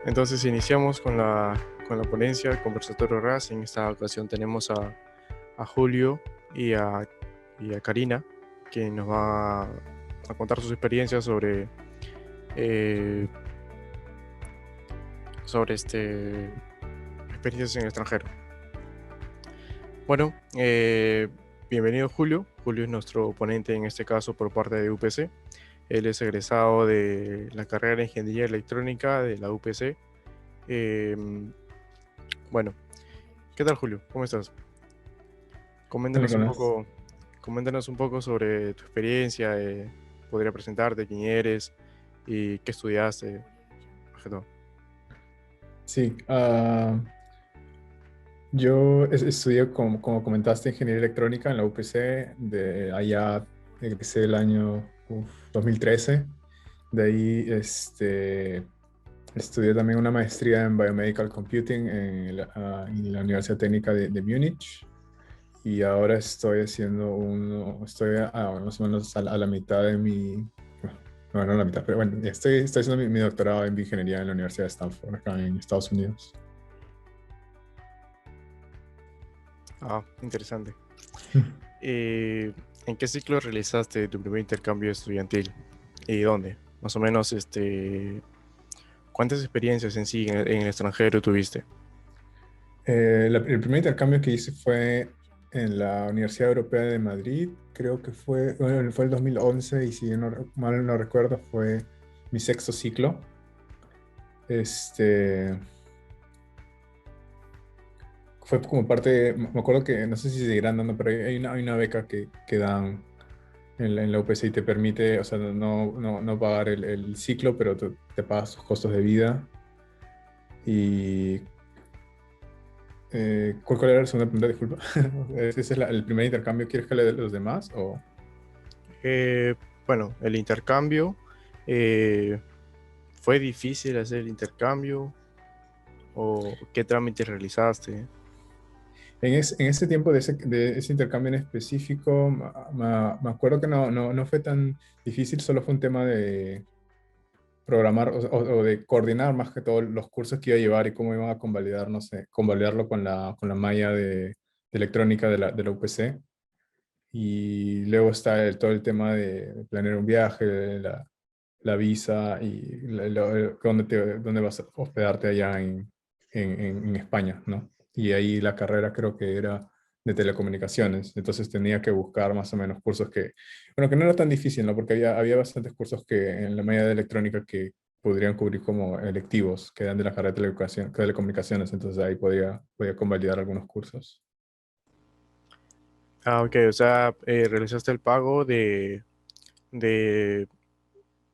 Entonces iniciamos con la ponencia, el conversatorio RAS. En esta ocasión tenemos a Julio y a Karina, que nos va a contar sus experiencias eh, sobre experiencias en el extranjero. Bueno, bienvenido Julio. Julio es nuestro ponente en este caso por parte de UPC. Él es egresado de la carrera de Ingeniería Electrónica de la UPC. Bueno, ¿qué tal Julio? ¿Cómo estás? Hola, Coméntanos un Nicolás. poco, coméntanos un poco sobre tu experiencia. Podría presentarte quién eres y qué estudiaste, más que todo. Sí, yo estudié, como comentaste, ingeniería electrónica en la UPC. De allá egresé el año 2013. De ahí estudié también una maestría en Biomedical Computing en la Universidad Técnica de Múnich. Y ahora estoy haciendo más o menos a la mitad de bueno, no a la mitad, pero bueno, estoy haciendo mi doctorado en bioingeniería en la Universidad de Stanford, acá en Estados Unidos. Ah, interesante. ¿En qué ciclo realizaste tu primer intercambio estudiantil? ¿Y dónde? Más o menos, ¿cuántas experiencias en sí en el extranjero tuviste? El primer intercambio que hice fue en la Universidad Europea de Madrid, creo que fue el 2011 y si mal no recuerdo fue mi sexto ciclo. Este, Fue como me acuerdo que, no sé si seguirán dando, pero hay una beca que dan en la UPC y te permite, o sea, no pagar el ciclo, pero te pagas tus costos de vida. Y ¿cuál era la segunda pregunta? Disculpa. ¿Ese es el primer intercambio? ¿Quieres que le dé los demás? O... Bueno, el intercambio, eh, ¿fue difícil hacer el intercambio? ¿O qué trámite realizaste? En ese tiempo de ese intercambio en específico, me acuerdo que no fue tan difícil, solo fue un tema de programar o de coordinar más que todo los cursos que iba a llevar y cómo iban a convalidar, no sé, convalidarlo con la malla de electrónica de la UPC. Y luego está todo el tema de planear un viaje, la visa y dónde vas a hospedarte allá en España, ¿no? Y ahí la carrera creo que era de telecomunicaciones, entonces tenía que buscar más o menos cursos bueno, que no era tan difícil, ¿no? Porque había bastantes cursos que en la media de electrónica que podrían cubrir como electivos, que eran de la carrera de telecomunicaciones, entonces ahí podía convalidar algunos cursos. Ah, ok, o sea, realizaste el pago de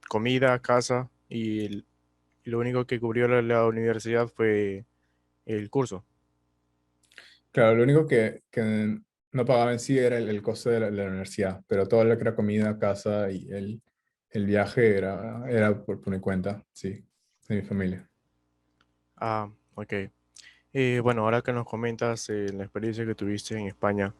comida, casa y lo único que cubrió la universidad fue el curso. Claro, lo único que no pagaba en sí era el costo de la universidad, pero todo lo que era comida, casa y el viaje era por mi cuenta, sí, de mi familia. Ah, ok. Bueno, ahora que nos comentas la experiencia que tuviste en España,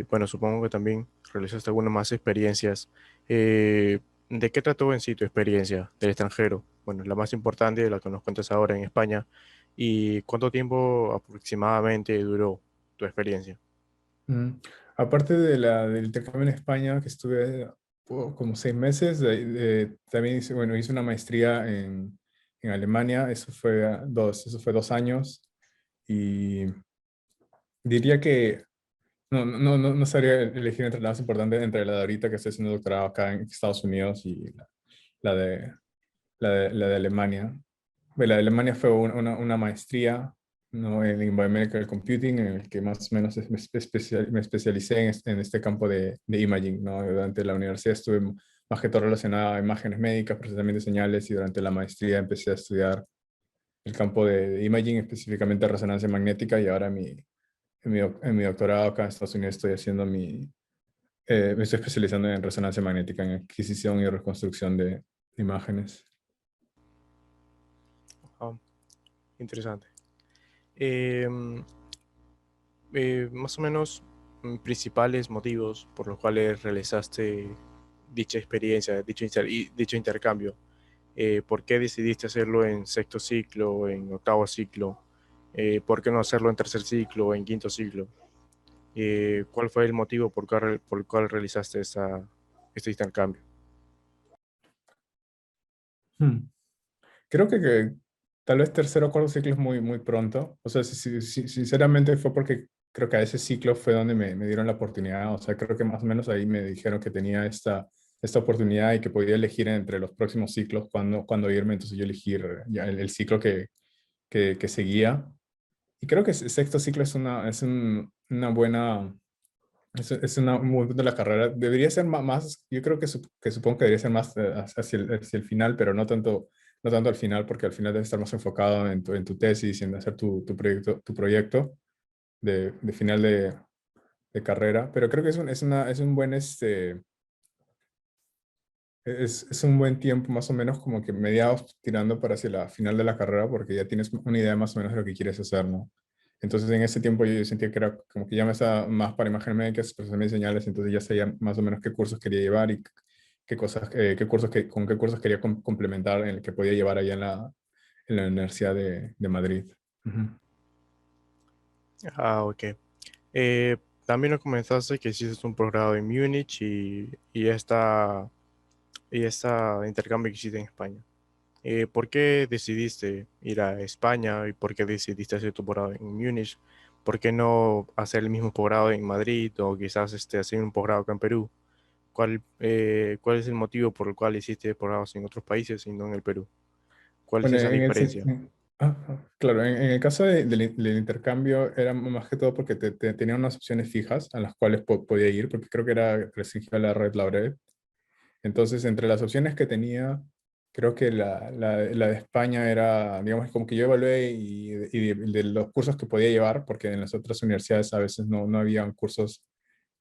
bueno, supongo que también realizaste algunas más experiencias. ¿De qué trató en sí tu experiencia del extranjero? Bueno, la más importante de la que nos cuentas ahora en España. ¿Y cuánto tiempo aproximadamente duró tu experiencia? Mm. Aparte del intercambio en España, que estuve como 6 meses, también hice una maestría en Alemania, eso fue 2 años, y diría que no sabría elegir entre la más importante, entre la de ahorita que estoy haciendo doctorado acá en Estados Unidos y la de, la de Alemania. La de Alemania fue una maestría, ¿no? En Biomedical Computing, en el que más o menos me especialicé en este campo de imaging, ¿no? Durante la universidad estuve más que todo relacionado a imágenes médicas, procesamiento de señales, y durante la maestría empecé a estudiar el campo de imaging, específicamente resonancia magnética, y ahora en mi doctorado acá en Estados Unidos estoy me estoy especializando en resonancia magnética, en adquisición y reconstrucción de imágenes. Ah, interesante. Em, Más o menos, principales motivos por los cuales realizaste dicha experiencia, dicho intercambio. ¿Por qué decidiste hacerlo en sexto ciclo, en octavo ciclo? ¿Por qué no hacerlo en tercer ciclo o en quinto ciclo? ¿Cuál fue el motivo por el cual realizaste este intercambio? Hmm. Creo que tal vez tercero o cuarto ciclo es muy, muy pronto. O sea, sinceramente fue porque creo que a ese ciclo fue donde me dieron la oportunidad. O sea, creo que más o menos ahí me dijeron que tenía esta oportunidad y que podía elegir entre los próximos ciclos cuándo irme. Entonces yo elegí ya el ciclo que seguía. Y creo que sexto ciclo una buena, es una muy buena la carrera. Debería ser más, yo creo que supongo que debería ser más hacia el final, pero no tanto al final, porque al final debes estar más enfocado en tu tesis y en hacer tu proyecto de final de carrera. Pero creo que es un buen, es un buen tiempo, más o menos como que mediados tirando para hacia la final de la carrera, porque ya tienes una idea más o menos de lo que quieres hacer, ¿no? Entonces en ese tiempo yo sentía que era como que ya me estaba más para imagen médica, procesamiento de señales, entonces ya sabía más o menos qué cursos quería llevar y qué cursos, con qué cursos quería complementar en el que podía llevar allá en la Universidad de Madrid. Ujú. Ah, ok. También nos comentaste que hiciste un posgrado en Múnich y esta intercambio que hiciste en España. ¿Por qué decidiste ir a España y por qué decidiste hacer tu posgrado en Múnich? ¿Por qué no hacer el mismo posgrado en Madrid o quizás hacer un posgrado acá en Perú? ¿Cuál es el motivo por el cual hiciste posgrados en otros países y no en el Perú? ¿Cuál es Bueno, esa diferencia? claro, en el caso del intercambio era más que todo porque tenía unas opciones fijas a las cuales podía ir, porque creo que era restringida la red laboral. Entonces, entre las opciones que tenía, creo que la de España era, digamos, como que yo evalué y de los cursos que podía llevar, porque en las otras universidades a veces no habían cursos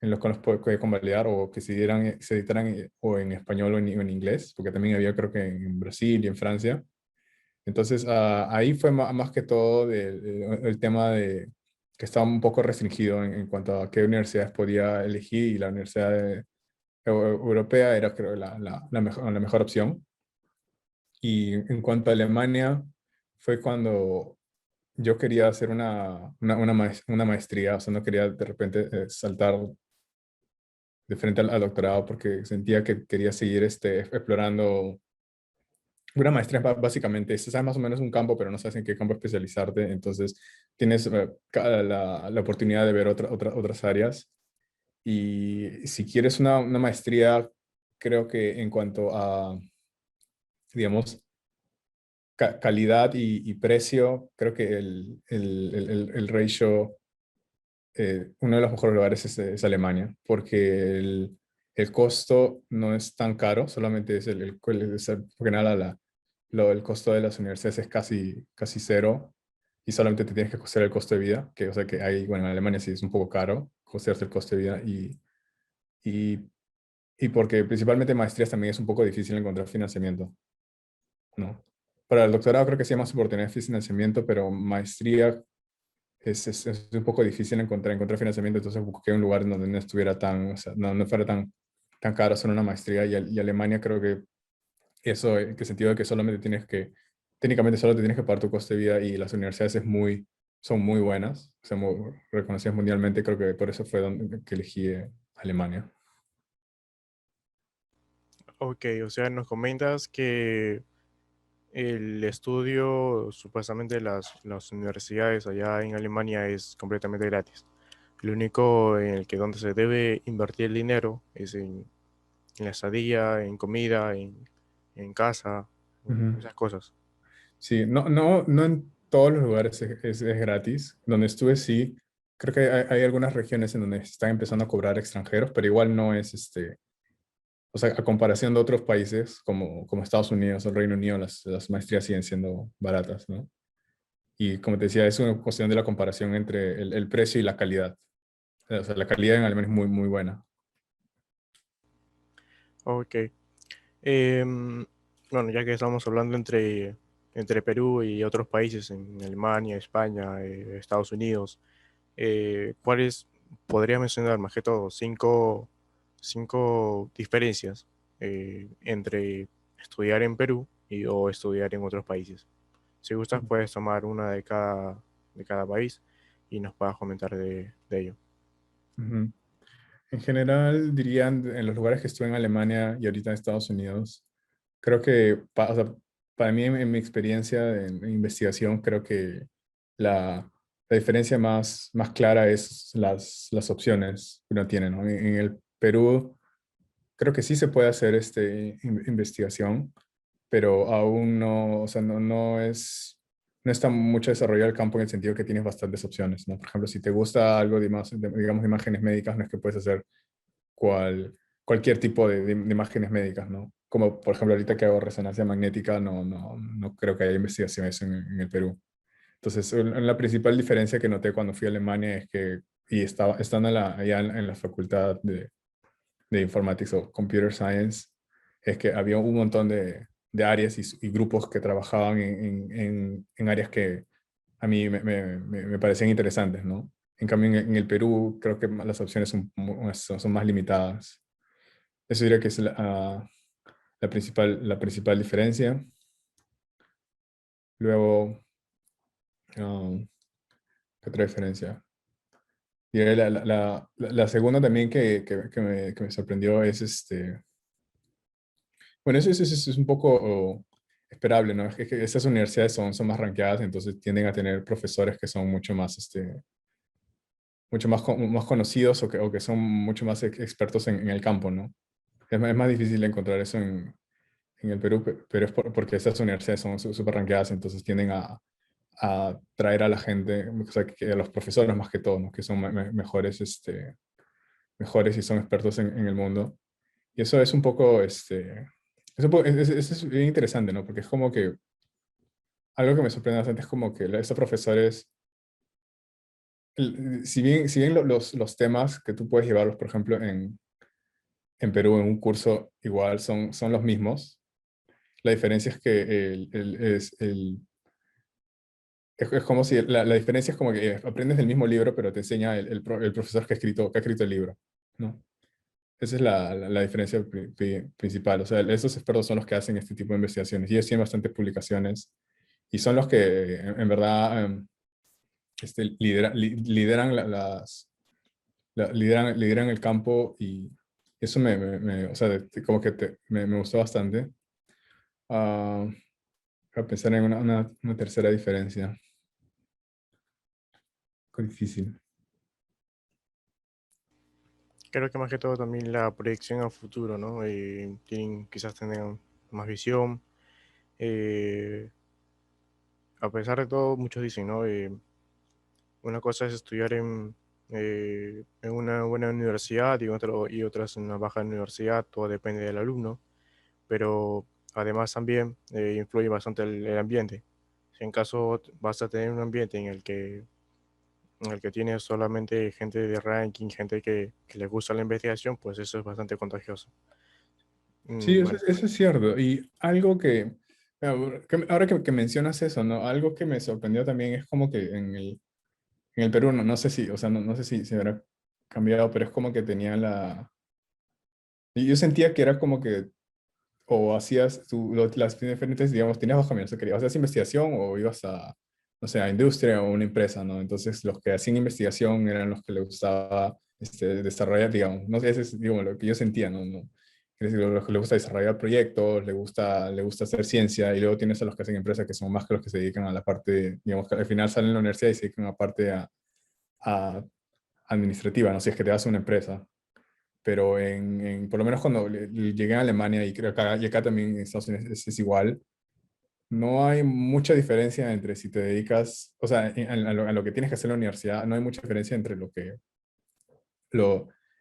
en los cuales podía convalidar o que se editaran o en español o en inglés, porque también había creo que en Brasil y en Francia. Entonces, ahí fue más que todo el tema de que estaba un poco restringido en cuanto a qué universidades podía elegir y la universidad europea era, creo, la mejor opción. Y en cuanto a Alemania, fue cuando yo quería hacer una maestría, o sea, no quería de repente saltar de frente al doctorado porque sentía que quería seguir explorando. Una maestría básicamente, sabes más o menos un campo, pero no sabes en qué campo especializarte, entonces tienes la oportunidad de ver otras áreas. Y si quieres una maestría, creo que en cuanto a, digamos, calidad y precio, creo que el ratio, uno de los mejores lugares es Alemania, porque el costo no es tan caro, solamente es porque nada, el costo de las universidades es casi cero y solamente te tienes que costear el costo de vida, que o sea que ahí, bueno, en Alemania sí es un poco caro costearse el costo de vida y, y porque principalmente maestrías también es un poco difícil encontrar financiamiento, ¿no? Para el doctorado creo que sí hay más oportunidades de financiamiento, pero maestría es un poco difícil encontrar financiamiento, entonces busqué un lugar en donde no estuviera o sea, no fuera tan caro hacer una maestría y Alemania creo que eso, en el sentido de que técnicamente solo te tienes que pagar tu coste de vida y las universidades son muy buenas, son muy reconocidas mundialmente, creo que por eso fue que elegí Alemania. Ok, o sea, nos comentas que el estudio, supuestamente las universidades allá en Alemania es completamente gratis. Lo único en el que donde se debe invertir el dinero es en la estadía, en comida, en casa, Ujú. esas cosas. Sí, no en todos los lugares es gratis. Donde estuve, sí. Creo que hay algunas regiones en donde se están empezando a cobrar extranjeros, pero igual no es o sea, a comparación de otros países como Estados Unidos o el Reino Unido, las maestrías siguen siendo baratas, ¿no? Y como te decía, es una cuestión de la comparación entre el precio y la calidad. O sea, la calidad en Alemania es muy, muy buena. Ok. Bueno, ya que estamos hablando entre Perú y otros países, en Alemania, España, Estados Unidos, ¿cuáles podría mencionar más que todo? Cinco diferencias entre estudiar en Perú o estudiar en otros países. Si gustas, puedes tomar una de cada país y nos puedas comentar de ello. Ujú. En general, dirían, en los lugares que estuve en Alemania y ahorita en Estados Unidos, creo que, o sea, para mí, en mi experiencia en investigación, creo que la diferencia más clara es las opciones que uno tiene, ¿no? En el Perú, creo que sí se puede hacer investigación, pero aún no, o sea, no está mucho desarrollado el campo en el sentido que tienes bastantes opciones, ¿no? Por ejemplo, si te gusta algo digamos, de imágenes médicas, no es que puedes hacer cual, cualquier tipo de imágenes médicas, ¿no? Como por ejemplo ahorita que hago resonancia magnética, no creo que haya investigaciones en el Perú. Entonces, la principal diferencia que noté cuando fui a Alemania es que, y estando allá en la facultad de Informatics o Computer Science, es que había un montón de áreas y grupos que trabajaban en áreas que a mí me parecían interesantes, ¿no? En cambio, en el Perú creo que las opciones son más limitadas. Eso diría que es la principal diferencia. Luego, um, ¿qué otra diferencia? Diría la segunda también que me sorprendió es bueno, eso es un poco esperable, ¿no? Es que esas universidades son más rankeadas, entonces tienden a tener profesores que son mucho más conocidos o que son mucho más expertos en el campo, ¿no? Es más difícil encontrar eso en el Perú, pero es porque estas universidades son súper rankeadas, entonces tienden a traer a la gente, o sea, a los profesores más que todo, ¿no? Que son mejores, mejores y son expertos en el mundo. Y eso es un poco, es bien interesante, ¿no? Porque es como que algo que me sorprende bastante es como que estos profesores, si bien los temas que tú puedes llevarlos, por ejemplo, en Perú en un curso igual son los mismos, la diferencia es que es como si la diferencia es como que aprendes del mismo libro, pero te enseña el profesor que ha escrito el libro, ¿no? Esa es la diferencia principal. O sea, esos expertos son los que hacen este tipo de investigaciones y ellos tienen bastantes publicaciones y son los que en verdad lideran, lideran el campo y eso o sea, como que me gustó bastante. Ah, Voy a pensar en una tercera diferencia. Qué difícil. Creo que más que todo también la proyección a futuro, ¿no? Quizás tengan más visión. eh, a pesar de todo, muchos dicen, ¿no? Una cosa es estudiar en una buena universidad y otras en una baja universidad, todo depende del alumno, pero además también influye bastante el ambiente. Si en caso vas a tener un ambiente en el que tienes solamente gente de ranking, gente que le gusta la investigación, pues eso es bastante contagioso. Sí, Bueno, eso es cierto. Y algo ahora que mencionas eso, ¿no? Algo que me sorprendió también es como que en el Perú, no sé si, o sea, no sé si se habrá cambiado, pero es como que tenía y yo sentía que era como que o hacías las diferentes, digamos, tenías dos caminos, o querías, hacías investigación o ibas no sé, a industria o una empresa, ¿no? Entonces, los que hacían investigación eran los que les gustaba desarrollar, digamos, no sé, ese es, digo, lo que yo sentía, ¿no? Es decir, los que les gusta desarrollar proyectos, le gusta hacer ciencia, y luego tienes a los que hacen empresa, que son más que los que se dedican a la parte, digamos, que al final salen de la universidad y se dedican a la parte a administrativa, ¿no? Si es que te vas a una empresa, pero por lo menos cuando llegué a Alemania y creo que y acá también en Estados Unidos es igual, no hay mucha diferencia entre si te dedicas, o sea, a lo que tienes que hacer en la universidad, no hay mucha diferencia entre lo,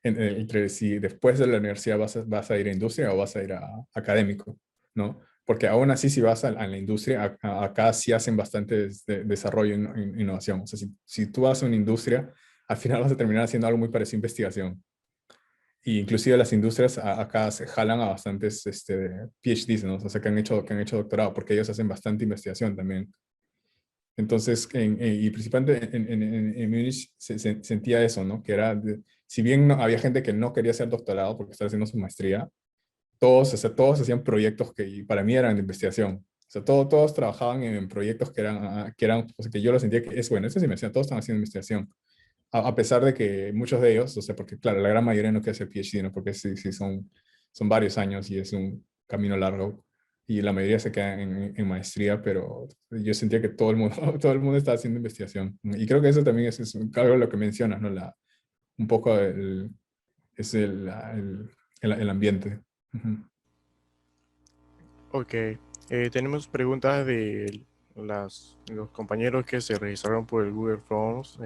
entre si después de la universidad vas a ir a industria o vas a ir a académico, ¿no? Porque aún así si vas a la industria, acá sí hacen bastante desarrollo e innovación. O sea, si tú vas a una industria, al final vas a terminar haciendo algo muy parecido a investigación. Y inclusive las industrias acá se jalan a bastantes PhDs, ¿no? O sea, que han hecho doctorado, porque ellos hacen bastante investigación también. Entonces, y principalmente en Múnich sentía eso, ¿no? Que era, si bien había gente que no quería hacer doctorado porque estaba haciendo su maestría, todos, o sea, todos hacían proyectos que para mí eran de investigación. O sea, todos trabajaban en proyectos que eran, o sea, que yo lo sentía que es bueno, esto es investigación, todos están haciendo investigación. A pesar de que muchos de ellos, o sea, porque claro, la gran mayoría no quiere hacer PhD, ¿no? Porque sí, sí son varios años y es un camino largo. Y la mayoría se queda en maestría, pero yo sentía que todo el mundo, todo el mundo estaba haciendo investigación. Y creo que eso también es algo de lo que mencionas, ¿no? Un poco es el ambiente. Ujú. Ok, tenemos preguntas de los compañeros que se registraron por el Google Forms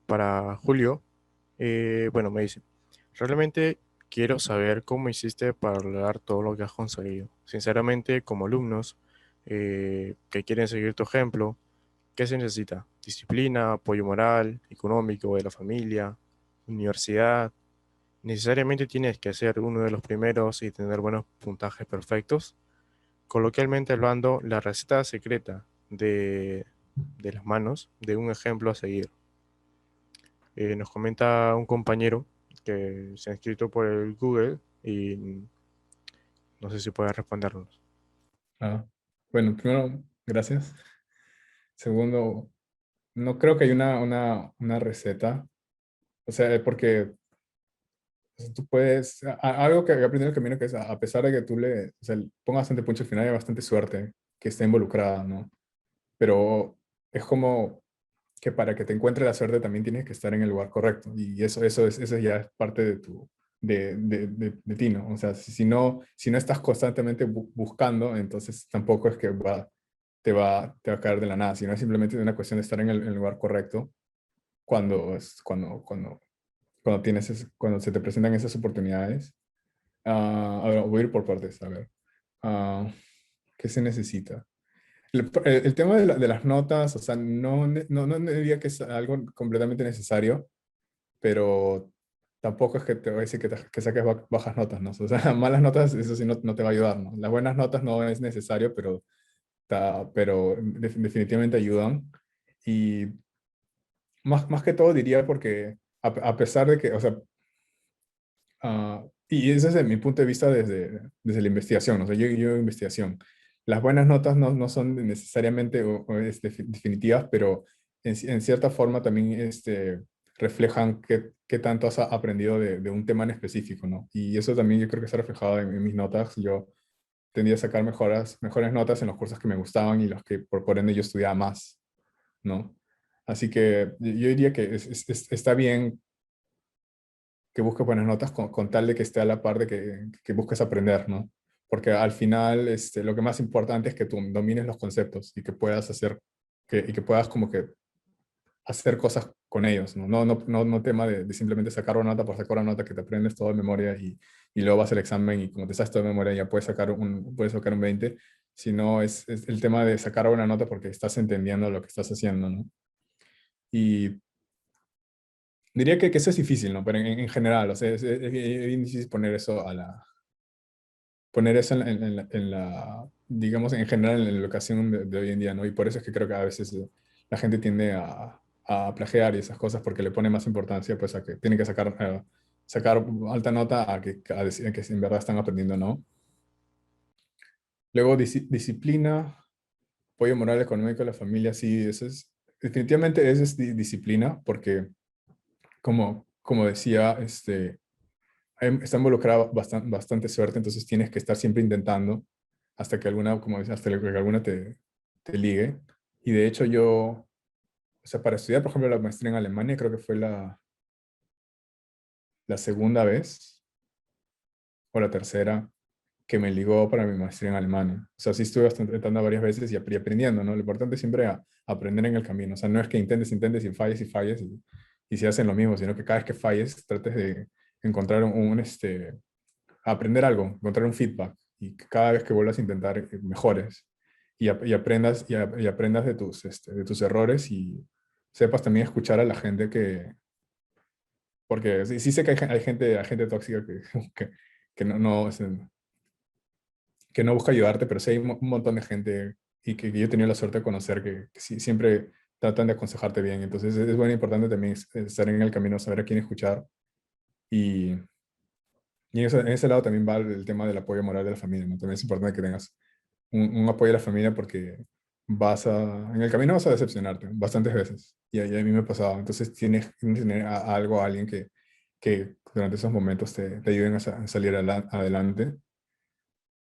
para Julio. Bueno, me dice, realmente quiero saber cómo hiciste para lograr todo lo que has conseguido. Sinceramente, como alumnos que quieren seguir tu ejemplo, ¿qué se necesita? Disciplina, apoyo moral, económico, de la familia, universidad. ¿Necesariamente tienes que ser uno de los primeros y tener buenos puntajes perfectos? Coloquialmente hablando, la receta secreta de las manos de un ejemplo a seguir. Nos comenta un compañero que se ha inscrito por el Google y no sé si puede respondernos. Ah, bueno, primero, gracias. Segundo, no creo que haya una receta. O sea, porque o sea, tú puedes, algo que aprendí en el camino que es, a pesar de que tú o sea, le pongas bastante punch al final, hay bastante suerte que esté involucrada, ¿no? Pero es como que para que te encuentre la suerte también tienes que estar en el lugar correcto. Y eso ya es parte de ti, ¿no? O sea, si no estás constantemente buscando, entonces tampoco es que te va a caer de la nada, sino es simplemente una cuestión de estar en el lugar correcto cuando se te presentan esas oportunidades. A ver, voy a ir por partes, a ver. Ah, ¿Qué se necesita? El tema de las notas, o sea, no diría que es algo completamente necesario, pero tampoco es que te voy a decir que saques bajas notas, ¿no? O sea, malas notas, eso sí no te va a ayudar, ¿no? Las buenas notas no es necesario, pero definitivamente ayudan. Y más que todo diría porque a pesar de que, o sea, y ese es desde mi punto de vista desde la investigación, o sea, yo investigación. Las buenas notas no son necesariamente definitivas, pero en cierta forma también reflejan qué tanto has aprendido de un tema en específico, ¿no? Y eso también yo creo que está reflejado en mis notas. Yo tendía a sacar mejores notas en los cursos que me gustaban y los que por ende yo estudiaba más, ¿no? Así que yo diría que está bien que busques buenas notas con tal de que esté a la par de que busques aprender, ¿no? Porque al final lo que más importante es que tú domines los conceptos y que puedas y que puedas como que hacer cosas con ellos, ¿no? No tema de simplemente sacar una nota por sacar una nota que te aprendes todo de memoria y luego vas al examen y como te sabes todo de memoria ya puedes sacar un 20, sino es el tema de sacar una nota porque estás entendiendo lo que estás haciendo, ¿no? Y diría que eso es difícil, ¿no? Pero en general, o sea, es bien difícil poner eso digamos, en general en la educación de hoy en día, ¿no? Y por eso es que creo que a veces la gente tiende a plagiar y esas cosas porque le pone más importancia, pues, a que tienen que sacar alta nota a decir que en verdad están aprendiendo, ¿no? Luego, disciplina, apoyo moral, económico de la familia, sí, definitivamente eso es disciplina porque, como decía, está involucrada bastante suerte, entonces tienes que estar siempre intentando hasta que alguna, como dices, hasta que alguna te ligue. Y de hecho o sea, para estudiar, por ejemplo, la maestría en Alemania, creo que fue la segunda vez o la tercera que me ligó para mi maestría en Alemania. O sea, sí estuve intentando varias veces y aprendiendo, ¿no? Lo importante es siempre aprender en el camino. O sea, no es que intentes y falles y si hacen lo mismo, sino que cada vez que falles trates de encontrar aprender algo, encontrar un feedback y que cada vez que vuelvas a intentar mejores y aprendas de tus errores y sepas también escuchar a la gente porque sí sé que hay gente tóxica que, que que no busca ayudarte, pero sí hay un montón de gente y que yo he tenido la suerte de conocer que sí, siempre tratan de aconsejarte bien. Entonces es bueno, importante también estar en el camino, saber a quién escuchar y Y en ese lado también va el tema del apoyo moral de la familia, ¿no? También es importante que tengas un apoyo de la familia porque en el camino vas a decepcionarte bastantes veces. Y a mí me pasaba. Entonces tienes que tener algo, a alguien que durante esos momentos te ayuden a salir adelante.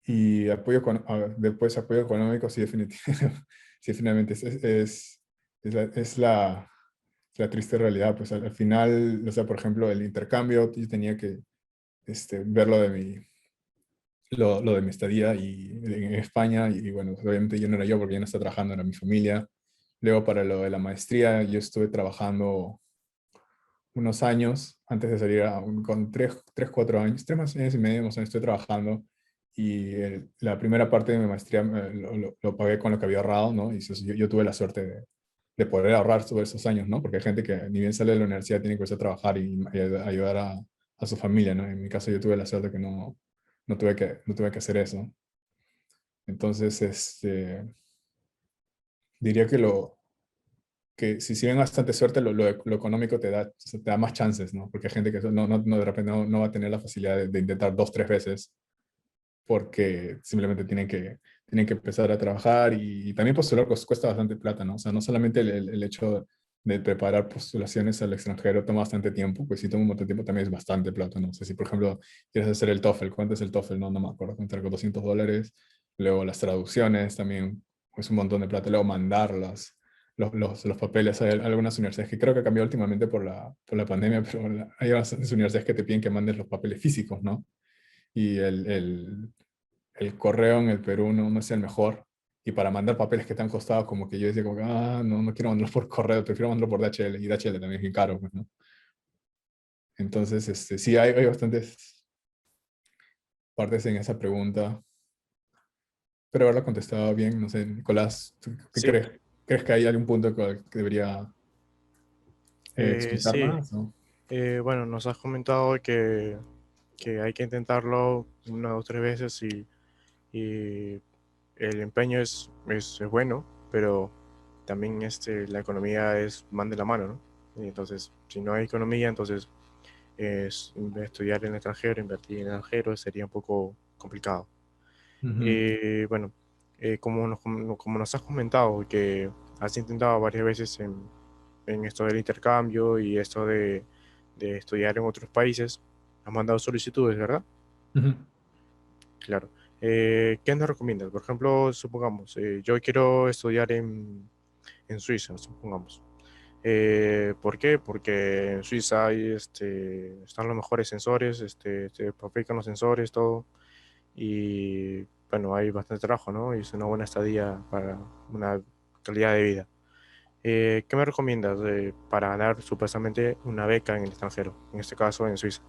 Y después apoyo económico, sí, definitivamente, sí, definitivamente es la triste realidad. Pues al final, o sea, por ejemplo, el intercambio, yo tenía que ver lo de mi estadía en España, y bueno, obviamente yo no era yo porque yo no estaba trabajando, era mi familia. Luego para lo de la maestría, yo estuve trabajando unos años antes de salir con 3, 4 años, 3 años y medio, más o menos, estoy trabajando. Y la primera parte de mi maestría lo pagué con lo que había ahorrado, ¿no? Y yo tuve la suerte de poder ahorrar todos esos años, ¿no? Porque hay gente que ni bien sale de la universidad tiene que irse a trabajar y ayudar a su familia, ¿no? En mi caso yo tuve la suerte que no tuve que hacer eso. Entonces, diría que si bien bastante suerte, lo económico o sea, te da más chances, ¿no? Porque hay gente que de repente no va a tener la facilidad de intentar 2, 3 veces porque simplemente tienen que empezar a trabajar, y también postular cuesta bastante plata, ¿no? O sea, no solamente el hecho de preparar postulaciones al extranjero toma bastante tiempo, pues si toma un montón de tiempo también es bastante plata, ¿no? O sea, si por ejemplo quieres hacer el TOEFL, ¿cuánto es el TOEFL? No me acuerdo, cuánto era, $200. Luego las traducciones también, pues un montón de plata. Luego mandarlas, los papeles. Hay algunas universidades que creo que ha cambiado últimamente por la pandemia, pero hay bastantes universidades que te piden que mandes los papeles físicos, ¿no? Y el correo en el Perú no es el mejor. Y para mandar papeles que te han costado, como que yo decía, como que, no quiero mandarlos por correo, prefiero mandarlo por DHL. Y DHL también es bien caro, pues, ¿no? Entonces, sí, hay bastantes partes en esa pregunta. Pero haberla contestado bien, no sé, Nicolás, ¿tú qué Sí, crees? ¿Crees que hay algún punto que debería explicar sí. más? ¿No? Bueno, nos has comentado que hay que intentarlo 1 o 2 veces y el empeño es bueno, pero también la economía van de la mano, ¿no? Y entonces, si no hay economía, entonces estudiar en el extranjero, invertir en el extranjero sería un poco complicado. Ujú, Bueno, como nos has comentado, que has intentado varias veces en esto del intercambio y esto de estudiar en otros países, has mandado solicitudes, ¿verdad? ujú, Claro. ¿Qué nos recomiendas? Por ejemplo, supongamos, yo quiero estudiar en Suiza, supongamos. ¿Por qué? Porque en Suiza están los mejores sensores, se fabrican los sensores, todo, y bueno, hay bastante trabajo, ¿no? Y es una buena estadía para una calidad de vida. ¿Qué me recomiendas para ganar supuestamente una beca en el extranjero? En este caso, en Suiza.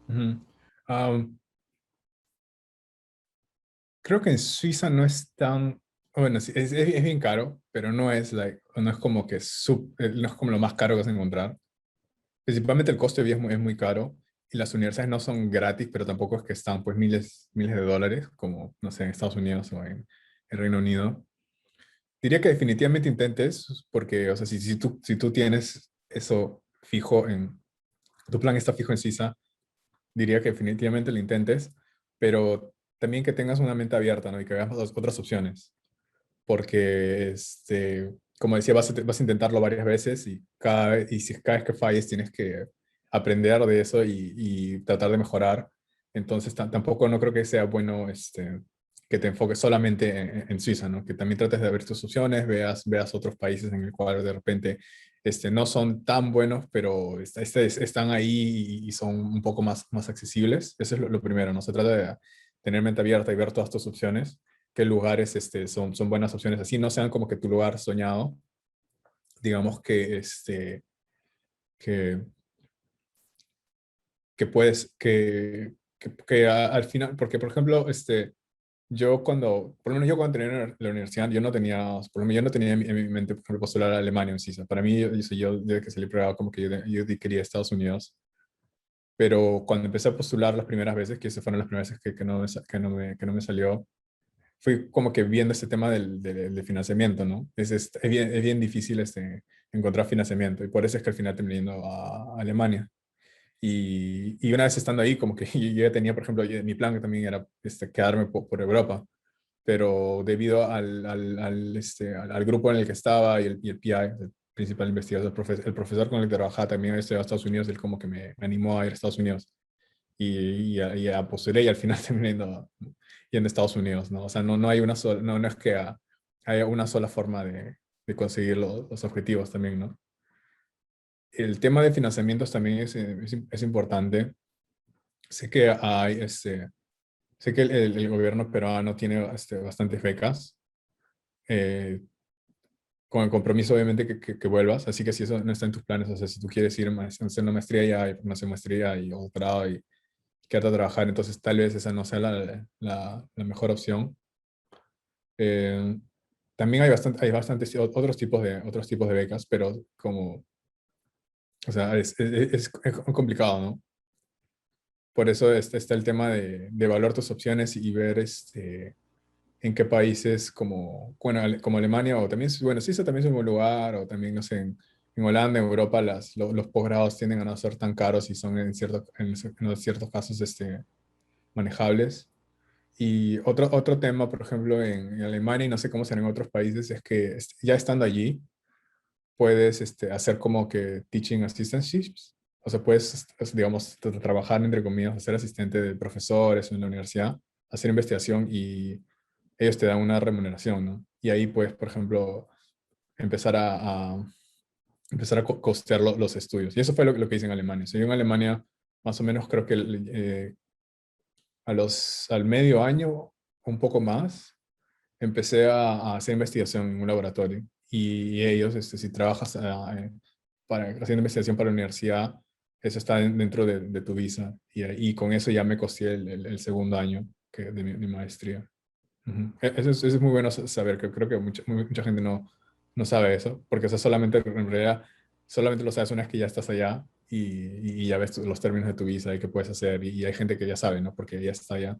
ujú. Am, Creo que en Suiza no es tan, bueno, sí, es bien caro, pero no es como no es como lo más caro que vas a encontrar. Principalmente el costo de vida es muy caro, y las universidades no son gratis, pero tampoco es que están pues miles de dólares, como, no sé, en Estados Unidos o en Reino Unido. Diría que definitivamente intentes, porque, o sea, si tú tienes eso fijo tu plan está fijo en Suiza, diría que definitivamente lo intentes, pero también que tengas una mente abierta, ¿no? Y que veas otras opciones, porque, como decía, vas a intentarlo varias veces, y si cada vez que falles tienes que aprender de eso y tratar de mejorar. Entonces tampoco no creo que sea bueno, que te enfoques solamente en Suiza, ¿no? Que también trates de ver tus opciones, veas otros países en el cual de repente no son tan buenos, pero están ahí y son un poco más accesibles. Eso es lo primero, ¿no? Se trata de tener mente abierta y ver todas tus opciones, qué lugares son buenas opciones, así no sean como que tu lugar soñado. Digamos que, que puedes, que al final, porque por ejemplo, por lo menos yo cuando tenía la universidad, yo no tenía, por lo menos yo no tenía en mi mente, por ejemplo, postular a Alemania o Suiza. Para mí, yo desde que salí probado, como que yo quería Estados Unidos. Pero cuando empecé a postular las primeras veces, que esas fueron las primeras veces que no me salió, fui como que viendo este tema del financiamiento, ¿no? Es bien difícil encontrar financiamiento, y por eso es que al final terminé yendo a Alemania. Y una vez estando ahí, como que yo ya tenía, por ejemplo, mi plan que también era quedarme por Europa, pero debido al grupo en el que estaba y el PI, el principal investigador, el profesor con el que trabajaba también había estudiado a Estados Unidos, él como que me animó a ir a Estados Unidos y postulé y al final terminé yendo a Estados Unidos, ¿no? O sea, no hay una sola, no es que haya una sola forma de conseguir los objetivos también, ¿no? El tema de financiamientos también es importante. Sé que hay, sé que el gobierno peruano tiene bastantes becas, eh, con el compromiso obviamente que vuelvas, así que si eso no está en tus planes, o sea, si tú quieres ir a hacer una maestría ya, no sé, maestría y o doctorado y quedarte a trabajar, entonces tal vez esa no sea la mejor opción. Eh, También hay bastantes otros tipos de becas, pero como, o sea, es complicado, ¿no? Por eso está el tema de evaluar tus opciones y ver en qué países como, bueno, como Alemania o también, bueno, Suiza también es un buen lugar, o también, no sé, en Holanda, en Europa, los posgrados tienden a no ser tan caros y son en ciertos casos manejables. Y otro tema, por ejemplo, en Alemania, y no sé cómo será en otros países, es que ya estando allí, puedes hacer como que teaching assistantships. O sea, puedes, digamos, trabajar, entre comillas, ser asistente de profesores en la universidad, hacer investigación y ellos te dan una remuneración, ¿no? Y ahí puedes, por ejemplo, empezar empezar a costear los estudios. Y eso fue lo que hice en Alemania. O sea, yo en Alemania, más o menos, creo que al medio año, un poco más, empecé a hacer investigación en un laboratorio. Y ellos, si trabajas haciendo investigación para la universidad, eso está dentro de tu visa. Y con eso ya me costeé el segundo año de mi maestría. Ujú. Eso es muy bueno saber, que creo que mucha gente no sabe eso, porque eso solamente, en realidad, solamente lo sabes una vez que ya estás allá y ya ves los términos de tu visa y qué puedes hacer. Y hay gente que ya sabe, ¿no? Porque ya está allá.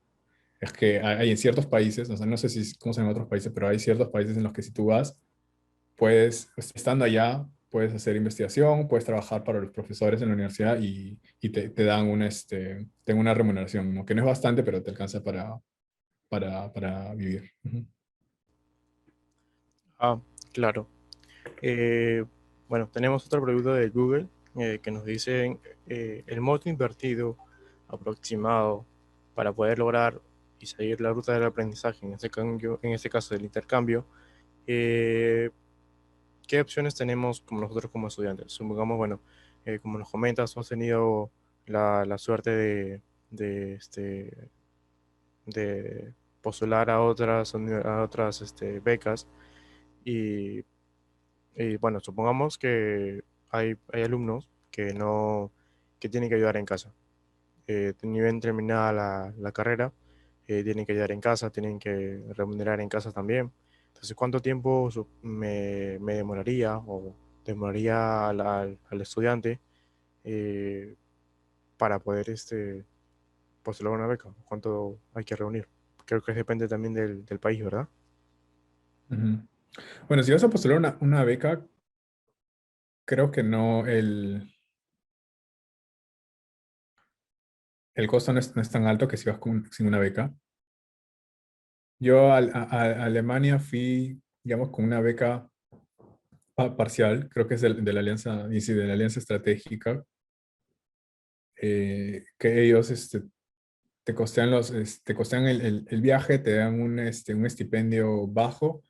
Es que hay en ciertos países, o sea, no sé si cómo son en otros países, pero hay ciertos países en los que si tú vas, puedes, estando allá, puedes hacer investigación, puedes trabajar para los profesores en la universidad y te dan una remuneración, ¿no? Que no es bastante, pero te alcanza para vivir. Ujú. Ah, claro. Eh, bueno, tenemos otra pregunta de Google que nos dice el monto invertido aproximado para poder lograr y seguir la ruta del aprendizaje, en este caso del intercambio, eh, ¿qué opciones tenemos como nosotros como estudiantes? Supongamos, bueno, como nos comentas, has tenido la suerte de postular a otras becas y bueno, supongamos que hay alumnos que no, que tienen que ayudar en casa. Ni bien terminada la carrera, tienen que ayudar en casa, tienen que remunerar en casa también. Entonces, ¿cuánto tiempo me demoraría o demoraría al estudiante eh, para poder postular una beca? ¿Cuánto hay que reunir? Creo que depende también del país, ¿verdad? Ujú. Bueno, si vas a postular una beca, creo que no, el costo no es tan alto que si vas sin una beca. Yo a Alemania fui, digamos, con una beca parcial, creo que es de la Alianza, y sí, de la Alianza Estratégica, que ellos te costean te costean el viaje, te dan un estipendio bajo,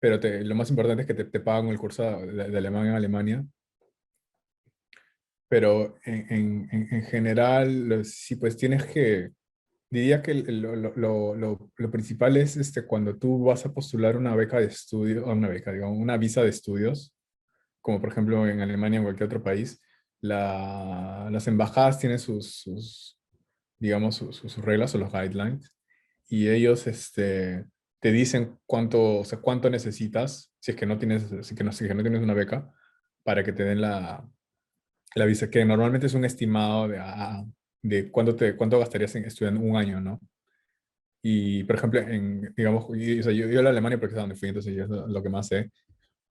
pero lo más importante es que te pagan el curso de alemán en Alemania. Pero en general, sí, pues tienes que, diría que lo principal es cuando tú vas a postular una beca de estudio, o una beca, digamos, una visa de estudios, como por ejemplo en Alemania o en cualquier otro país, las embajadas tienen digamos, sus reglas o los guidelines, y ellos te dicen o sea, cuánto necesitas, si es que no tienes, si es que no tienes una beca, para que te den la visa, que normalmente es un estimado de cuánto gastarías estudiando un año, ¿no? Y, por ejemplo, digamos, o sea, yo a la Alemania porque es a donde fui, entonces yo es lo que más sé.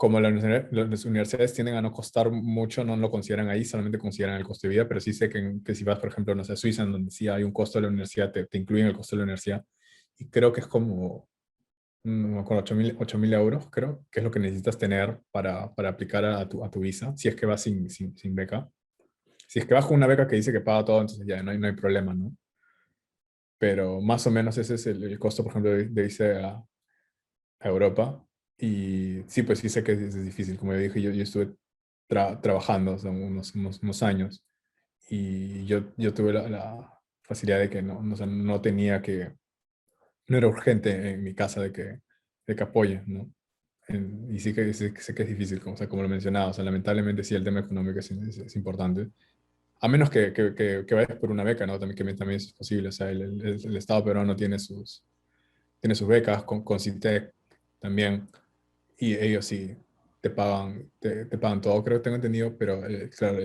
como las universidades tienden a no costar mucho, no lo consideran ahí, solamente consideran el costo de vida, pero sí sé que si vas, por ejemplo, no sé, a Suiza, en donde sí hay un costo de la universidad, te incluyen el costo de la universidad, y creo que es como, no me acuerdo, 8.000 euros, creo, que es lo que necesitas tener para aplicar a tu visa, si es que vas sin beca. Si es que vas con una beca que dice que paga todo, entonces ya no hay problema, ¿no? Pero más o menos ese es el costo, por ejemplo, de irse a Europa. Y sí, pues sí sé que es difícil. Como yo dije, yo estuve trabajando, o sea, unos años, y yo tuve la facilidad de que no, o sea, no tenía que, no era urgente en mi casa de que apoye, ¿no? Y sí que sé que es difícil, como, o sea, como lo mencionaba, o sea, lamentablemente sí el tema económico es importante. A menos que vayas por una beca, ¿no? También es posible, o sea, el Estado peruano tiene sus becas con CITEC también, y ellos sí te pagan todo, creo que tengo entendido, pero claro,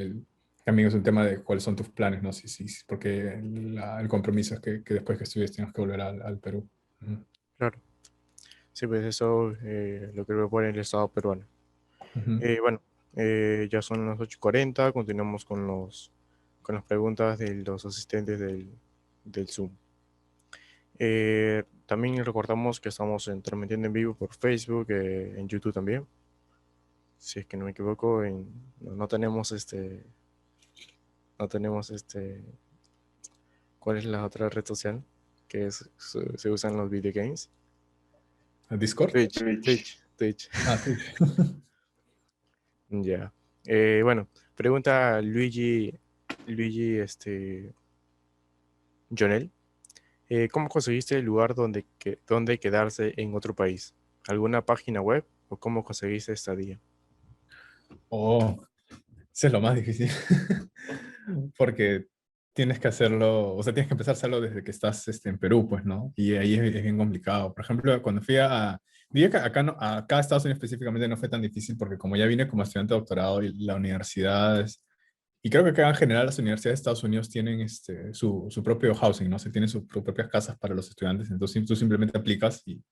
también es un tema de cuáles son tus planes, ¿no? Sí, porque el compromiso es que después que estudies tienes que volver al Perú. Ujú. Claro. Sí, pues eso lo que propone el Estado peruano. Ujú. Bueno, ya son las 8:40, continuamos con las preguntas de los asistentes del Zoom. También recordamos que estamos transmitiendo en vivo por Facebook, en YouTube también. Si es que no me equivoco, no tenemos ¿cuál es la otra red social que se usan los video games? ¿Discord? Twitch, Twitch, Twitch. Ah, sí. Ya. Bueno, pregunta Luigi, Jonel. ¿Cómo conseguiste el lugar donde quedarse en otro país? ¿Alguna página web o cómo conseguiste estadía? Oh, eso es lo más difícil. Porque tienes que hacerlo, o sea, tienes que empezar a hacerlo desde que estás en Perú, pues, ¿no? Y ahí es bien complicado. Por ejemplo, cuando fui diría que acá, no, acá a Estados Unidos específicamente no fue tan difícil porque como ya vine como estudiante de doctorado y la universidad y creo que acá en general las universidades de Estados Unidos tienen su propio housing, ¿no? Se tienen sus propias casas para los estudiantes, entonces tú simplemente aplicas y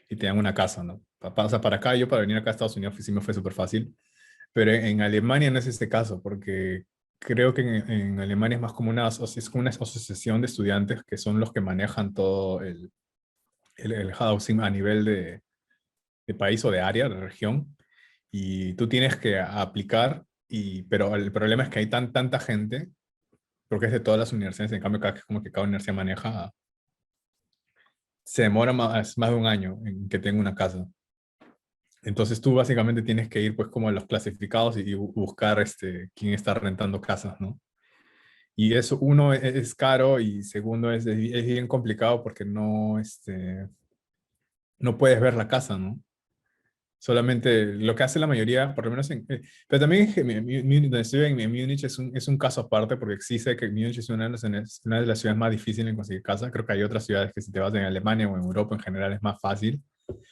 te dan una casa, ¿no? O sea, para acá, yo para venir acá a Estados Unidos sí me fue súper fácil, pero en Alemania no es este caso, porque creo que en Alemania es más como es como una asociación de estudiantes que son los que manejan todo el housing a nivel de país o de área, de región, y tú tienes que aplicar, pero el problema es que hay tanta gente, porque es de todas las universidades, en cambio como que cada universidad maneja, se demora más de un año en que tenga una casa. Entonces tú básicamente tienes que ir pues como a los clasificados y buscar quién está rentando casas, ¿no? Y eso, uno, es caro y segundo, es bien complicado porque no puedes ver la casa, ¿no? Solamente lo que hace la mayoría, por lo menos pero también es que donde estoy en Múnich es un caso aparte porque sí sé que Múnich es una de las ciudades más difíciles en conseguir casa. Creo que hay otras ciudades que si te vas en Alemania o en Europa en general es más fácil.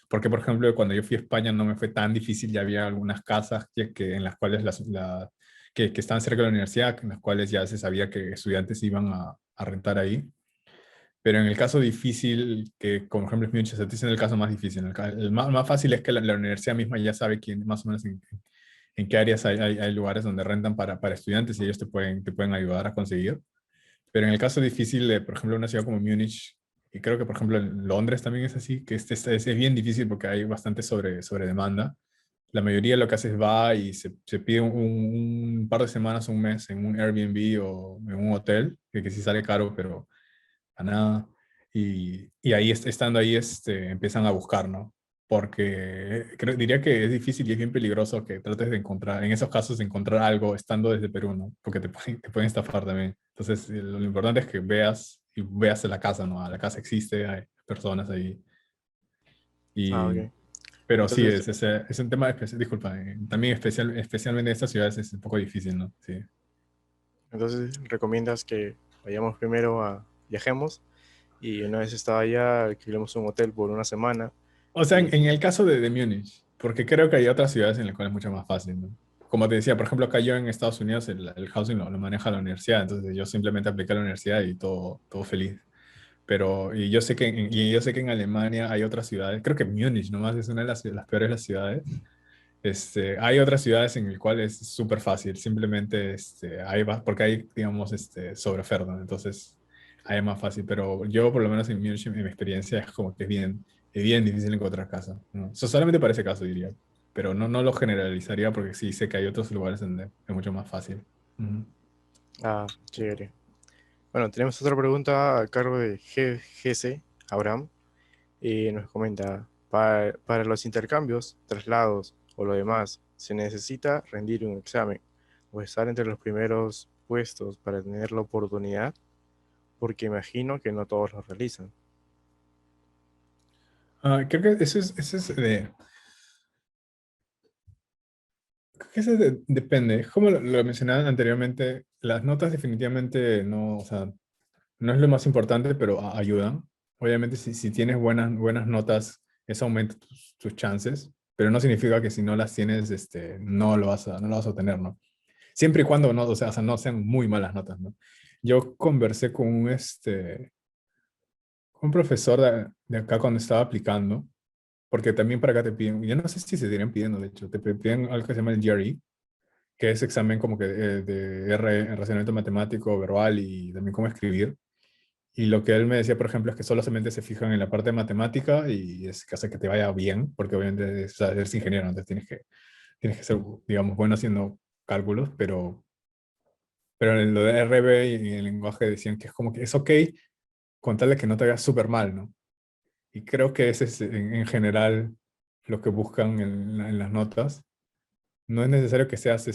Porque, por ejemplo, cuando yo fui a España no me fue tan difícil, ya había algunas casas en las cuales que estaban cerca de la universidad, en las cuales ya se sabía que estudiantes iban a rentar ahí. Pero en el caso difícil, que como por ejemplo es Múnich, se dice en el caso más difícil. El más fácil es que la universidad misma ya sabe más o menos en qué áreas hay lugares donde rentan para estudiantes y ellos te pueden ayudar a conseguir. Pero en el caso difícil de, por ejemplo, una ciudad como Múnich, y creo que, por ejemplo, en Londres también es así, que es bien difícil porque hay bastante sobre demanda. La mayoría lo que hace es va y se pide un par de semanas, un mes en un Airbnb o en un hotel, que sí sale caro, pero a nada. Y ahí, estando ahí, empiezan a buscar, ¿no? Porque diría que es difícil y es bien peligroso que trates de encontrar, en esos casos, de encontrar algo estando desde Perú, ¿no? Porque te pueden estafar también. Entonces, lo importante es que veas y veas la casa, ¿no? La casa existe, hay personas ahí. Ah, Y, ok. pero sí, Entonces, es un tema especial, disculpa, también especialmente en estas ciudades es un poco difícil, ¿no? Sí. entonces recomiendas que viajemos y una vez estado allá, alquilemos un hotel por una semana O sea, en, y, en el caso de Múnich, porque creo que hay otras ciudades en las cuales es mucho más fácil, ¿no? Como te decía, por ejemplo, acá yo en Estados Unidos el housing lo maneja la universidad, entonces yo simplemente apliqué a la universidad y todo feliz. Pero, y yo sé que en Alemania hay otras ciudades, creo que Múnich nomás es una de las peores de las ciudades, Hay otras ciudades en las cuales es súper fácil, simplemente ahí va, porque hay, digamos, sobreoferta, ¿no? Entonces ahí es más fácil, pero yo por lo menos en mi experiencia es como que es bien difícil encontrar casa, ¿no? Eso solamente para ese caso diría, pero no lo generalizaría porque sí sé que hay otros lugares donde es mucho más fácil. Ujú. Ah, chévere. Bueno, tenemos otra pregunta a cargo de GC Abraham. Y nos comenta, para los intercambios, traslados o lo demás, se necesita rendir un examen o estar entre los primeros puestos para tener la oportunidad, porque imagino que no todos lo realizan. Creo que creo que depende. Es como lo mencionaba anteriormente, las notas definitivamente no, o sea, no es lo más importante, pero ayudan. Obviamente, si tienes buenas notas, eso aumenta tus chances, pero no significa que si no las tienes, no lo vas a obtener, ¿no? Siempre y cuando no, o sea, no sean muy malas notas, ¿no? Yo conversé con un profesor de acá cuando estaba aplicando, porque también para acá te piden, yo no sé si se tienen pidiendo, de hecho, te piden algo que se llama el GRE, que es examen como que de razonamiento matemático, verbal y también cómo escribir. Y lo que él me decía, por ejemplo, es que solamente se fijan en la parte de matemática y es que hace que te vaya bien, porque obviamente o sea, eres ingeniero, entonces tienes que ser, digamos, bueno haciendo cálculos, pero en lo de RB y en el lenguaje decían que es como que es ok con tal de que no te hagas súper mal, ¿no? Y creo que ese es en general lo que buscan en las notas. No es necesario que seas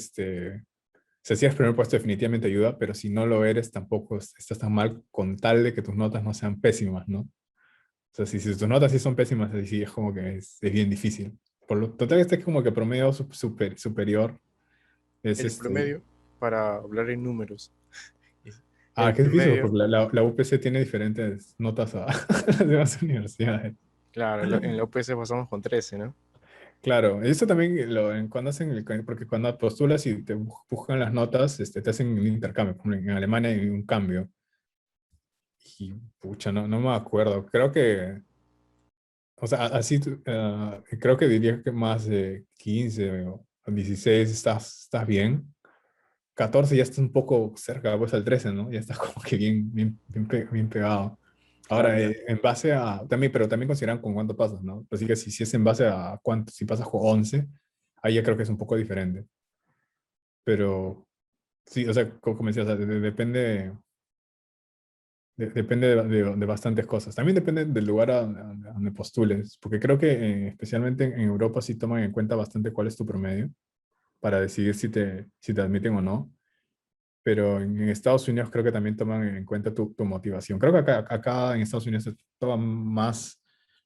o sea, si eres primer puesto definitivamente ayuda, pero si no lo eres tampoco estás tan mal con tal de que tus notas no sean pésimas, ¿no? O sea, si tus notas sí son pésimas, ahí sí es como que es bien difícil. Por lo total, este como que promedio superior es El promedio, para hablar en números, el qué difícil, promedio, porque la UPC tiene diferentes notas a las demás universidades. claro, en la UPC pasamos con 13, ¿no? Claro, eso también cuando hacen porque cuando postulas y te buscan las notas, te hacen un intercambio. Por ejemplo, en Alemania hay un cambio. Y pucha, no me acuerdo. Creo que, o sea, así, creo que diría que más de 15 o 16 estás bien. 14 ya estás un poco cerca, pues al 13, ¿no? Ya estás como que bien pegado. Ah, Ahora, ya. en base a, también, pero también consideran con cuánto pasas, ¿no? Así que si es en base a cuánto, si pasas con 11, ahí ya creo que es un poco diferente. Pero sí, o sea, como decía, o sea, depende, depende de bastantes cosas. También depende del lugar a donde postules, porque creo que especialmente en Europa sí toman en cuenta bastante cuál es tu promedio para decidir si te admiten o no. Pero en Estados Unidos creo que también toman en cuenta tu motivación. Creo que acá en Estados Unidos se toma más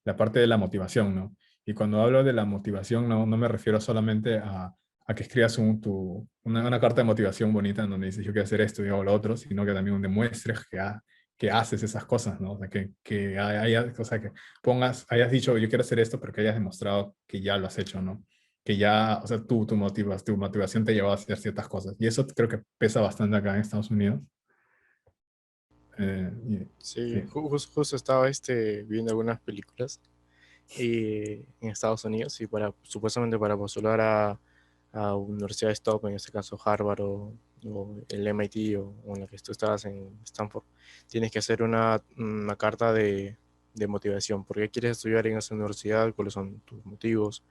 la parte de la motivación, ¿no? Y cuando hablo de la motivación, no me refiero solamente a que escribas una carta de motivación bonita en donde dices yo quiero hacer esto y hago lo otro, sino que también demuestres que haces esas cosas, ¿no? O sea, o sea, que hayas dicho yo quiero hacer esto, pero que hayas demostrado que ya lo has hecho, ¿no? Que ya, o sea, tu motivación te lleva a hacer ciertas cosas. Y eso creo que pesa bastante acá en Estados Unidos. Sí, Sí. justo estaba viendo algunas películas en Estados Unidos y supuestamente para postular a universidades top, en este caso Harvard o el MIT o en la que tú estabas en Stanford, tienes que hacer una carta de motivación. ¿Por qué quieres estudiar en esa universidad? ¿Cuáles son tus motivos?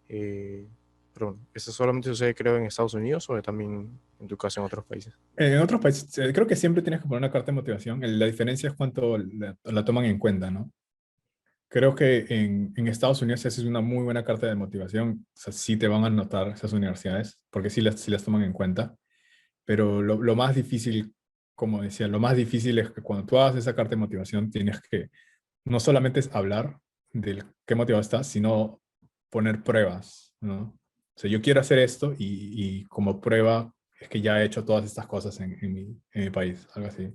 Eh, pero bueno, ¿eso solamente sucede creo en Estados Unidos o también en tu caso en otros países? En otros países, creo que siempre tienes que poner una carta de motivación. La diferencia es cuánto la toman en cuenta, ¿no? Creo que en Estados Unidos si haces una muy buena carta de motivación, o sea, sí te van a notar esas universidades, porque sí las toman en cuenta. Pero lo más difícil, como decía, lo más difícil es que cuando tú hagas esa carta de motivación tienes que no solamente es hablar de qué motivado estás, sino poner pruebas, ¿no? O sea, yo quiero hacer esto y como prueba es que ya he hecho todas estas cosas en mi país, algo así.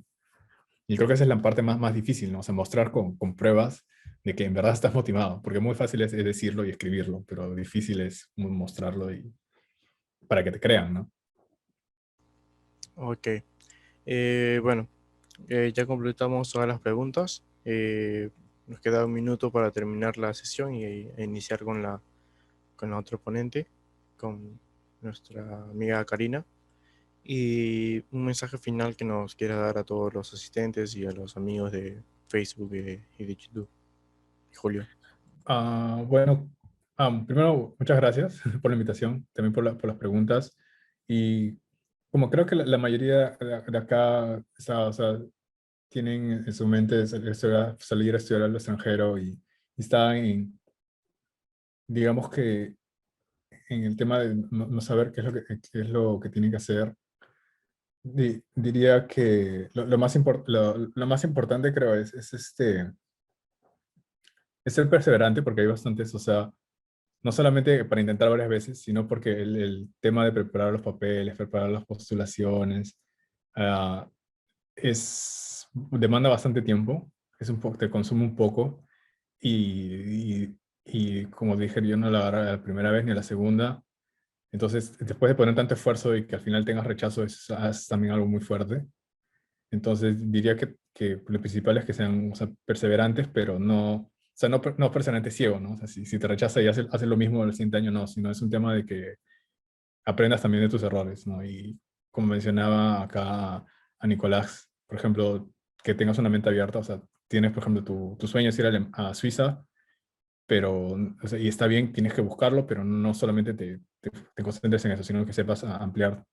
Y creo que esa es la parte más difícil, ¿no? O sea, mostrar con pruebas de que en verdad estás motivado, porque muy fácil es decirlo y escribirlo, pero difícil es mostrarlo y para que te crean, ¿no? Ok. Bueno, ya completamos todas las preguntas. Nos queda un minuto para terminar la sesión e iniciar con la otra ponente. con nuestra amiga Karina. Y un mensaje final que nos quiera dar a todos los asistentes y a los amigos de Facebook y de YouTube. Julio. Bueno, primero, muchas gracias por la invitación, también por las preguntas. Y como creo que la mayoría de acá está, o sea, tienen en su mente salir a estudiar al extranjero y están en, digamos que en el tema de no saber qué es lo que tienen que hacer, diría que lo más importante creo es ser perseverante porque hay bastantes, o sea, no solamente para intentar varias veces, sino porque el tema de preparar los papeles, preparar las postulaciones, ah, demanda bastante tiempo, te consume un poco y como dije, yo no la agarré a la primera vez ni a la segunda. Entonces, después de poner tanto esfuerzo y que al final tengas rechazo, es también algo muy fuerte. Entonces, diría que lo principal es que sean, o sea, perseverantes, pero no, o sea, no perseverantes ciegos, ¿no? O sea, si te rechaza y hace lo mismo el siguiente año, no, sino es un tema de que aprendas también de tus errores, ¿no? Y como mencionaba acá a Nicolás, por ejemplo, que tengas una mente abierta, o sea, tienes, por ejemplo, tu sueño es ir a Suiza, pero, o sea, y está bien, tienes que buscarlo, pero no solamente te concentres en eso, sino que sepas ampliar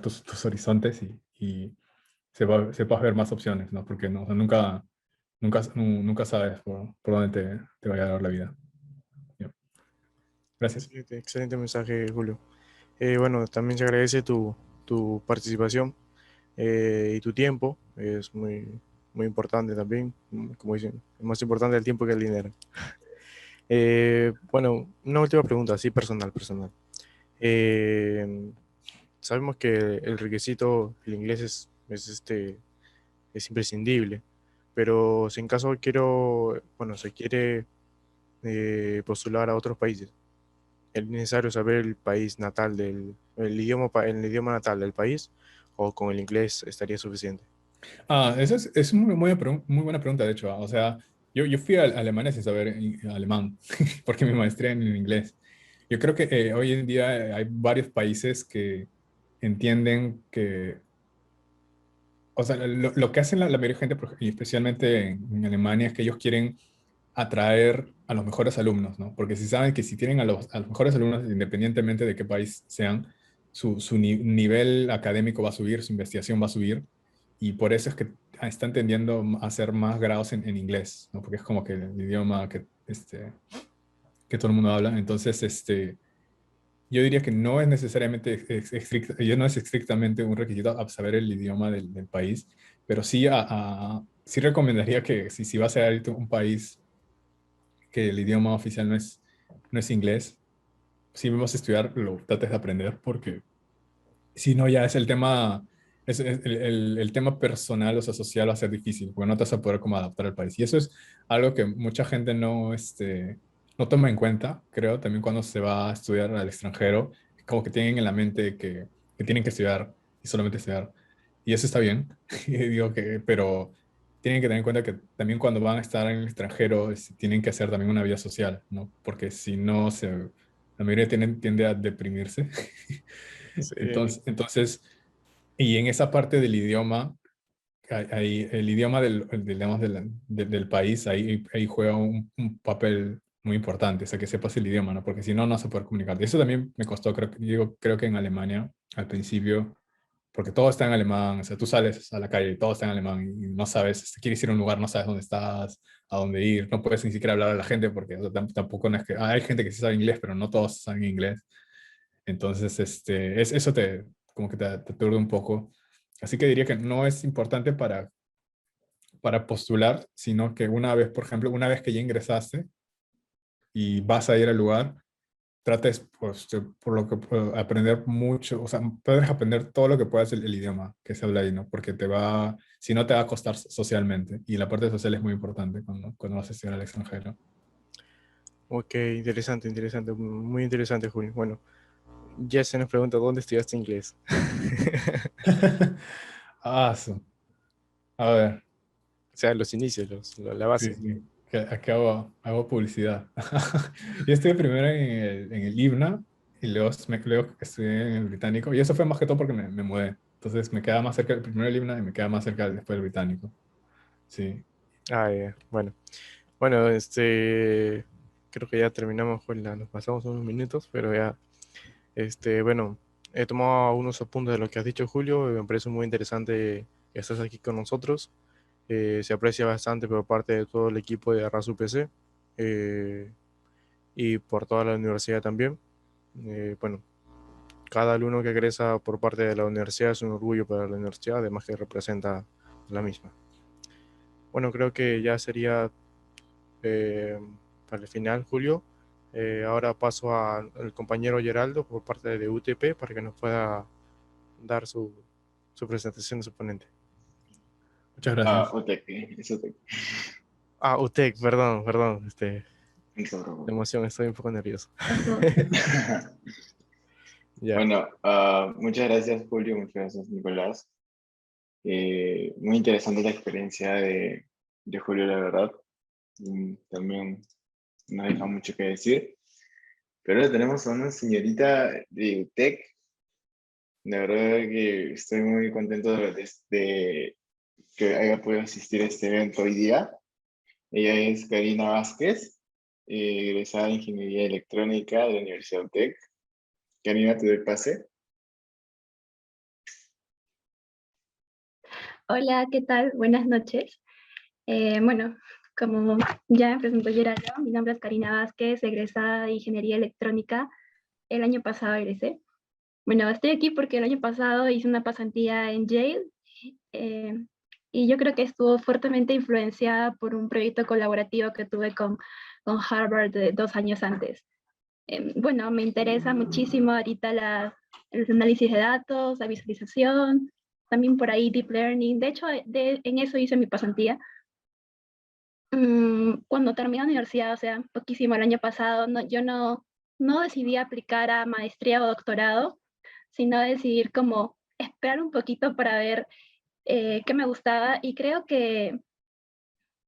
tus horizontes y sepas ver más opciones, ¿no? Porque no, o sea, nunca sabes por dónde te vaya a dar la vida. Ya. Gracias. Excelente, excelente mensaje, Julio. Bueno, también se agradece tu participación y tu tiempo. Es muy importante también. Como dicen, es más importante el tiempo que el dinero. Bueno, una última pregunta, así personal. Eh, Sabemos que el requisito, el inglés es imprescindible, pero si en caso bueno, se quiere postular a otros países, es necesario saber el país natal el idioma natal del país, o con el inglés estaría suficiente. Esa es muy buena pregunta, de hecho. O sea, yo fui a Alemania sin saber alemán, porque mi maestría en inglés. Yo creo que hoy en día hay varios países que entienden que, o sea, lo que hacen la mayoría de gente, y especialmente en Alemania, es que ellos quieren atraer a los mejores alumnos, ¿no? Porque si saben que si tienen a los mejores alumnos, independientemente de qué país sean, su nivel académico va a subir, su investigación va a subir, y por eso es que están tendiendo a hacer más grados en inglés, ¿no? Porque es como que el idioma que todo el mundo habla. Entonces, yo diría que no es necesariamente ya no es estrictamente un requisito a saber el idioma del país, pero sí, sí recomendaría que si vas a ir a un país que el idioma oficial no es inglés, si vamos a estudiar, lo trates de aprender, porque si no, ya es el tema, el tema personal, o sea, social va a ser difícil, porque no te vas a poder como adaptar al país. Y eso es algo que mucha gente no toma en cuenta, creo, también cuando se va a estudiar al extranjero, como que tienen en la mente que tienen que estudiar y solamente estudiar. Y eso está bien, y digo pero tienen que tener en cuenta que también cuando van a estar en el extranjero tienen que hacer también una vida social, ¿no? Porque si no, la mayoría tiende a deprimirse. Sí, Entonces, y en esa parte del idioma, el idioma digamos, del país, ahí juega un papel muy importante, o sea, que sepas el idioma, ¿no? Porque si no, no vas a poder comunicarte. Eso también me costó, creo que en Alemania, al principio, porque todo está en alemán, o sea, tú sales a la calle y todo está en alemán y no sabes, quieres ir a un lugar, no sabes dónde estás, a dónde ir, no puedes ni siquiera hablar a la gente porque o sea, tampoco no es que, hay gente que sí sabe inglés, pero no todos saben inglés. Entonces, eso como que te aturde un poco. Así que diría que no es importante para postular, sino que una vez, por ejemplo, una vez que ya ingresaste y vas a ir al lugar, trates, pues, por lo que aprender mucho, o sea, puedes aprender todo lo que puedas el idioma que se habla ahí, ¿no? Porque si no te va a costar socialmente. Y la parte social es muy importante cuando vas a estudiar al extranjero. ok, interesante, muy interesante, Julio. Bueno, ya se nos pregunta dónde estudiaste inglés. A ver. O sea, los inicios, la base. Sí, sí, que aquí hago publicidad. Yo estuve primero en el IBNA, y luego que estudié en el británico. Y eso fue más que todo porque me mudé. Entonces me quedaba más cerca del primero de Libna y me quedaba más cerca después del británico. Sí. Ah, ya, bueno. Bueno, creo que ya terminamos con nos pasamos unos minutos, pero ya, bueno, he tomado algunos apuntes de lo que has dicho, Julio, y me parece muy interesante que estés aquí con nosotros. Se aprecia bastante por parte de todo el equipo de Arras UPC y por toda la universidad también. Bueno, cada alumno que egresa por parte de la universidad es un orgullo para la universidad, además que representa la misma. Bueno, creo que ya sería eh, para el final, Julio. Ahora paso al compañero Geraldo por parte de UTP para que nos pueda dar su presentación de su ponente. Muchas Ah, gracias. UTEC, es UTEC. Ah, UTEC, perdón, perdón, No se de preocupe. emoción, estoy un poco nervioso. Ya. Bueno, muchas gracias Julio, muchas gracias Nicolás. Muy interesante la experiencia de Julio, la verdad. También no deja mucho que decir. Pero ahora tenemos a una señorita de UTEC. La verdad que estoy muy contento de que haya podido asistir a este evento hoy día. Ella es Karina Vázquez, egresada de Ingeniería Electrónica de la Universidad UTEC. Karina, te doy pase. Hola, ¿qué tal? Buenas noches. Bueno, como ya me presentó Gerardo, mi nombre es Karina Vázquez, egresada de Ingeniería Electrónica. El año pasado egresé. Bueno, estoy aquí porque el año pasado hice una pasantía en Yale eh, y yo creo que estuvo fuertemente influenciada por un proyecto colaborativo que tuve con Harvard 2 años antes. Bueno, me interesa muchísimo ahorita el análisis de datos, la visualización, también por ahí deep learning. De hecho, en eso hice mi pasantía. Cuando terminé la universidad, o sea, poquísimo el año pasado, yo no decidí aplicar a maestría o doctorado, sino decidir como esperar un poquito para ver qué me gustaba y creo que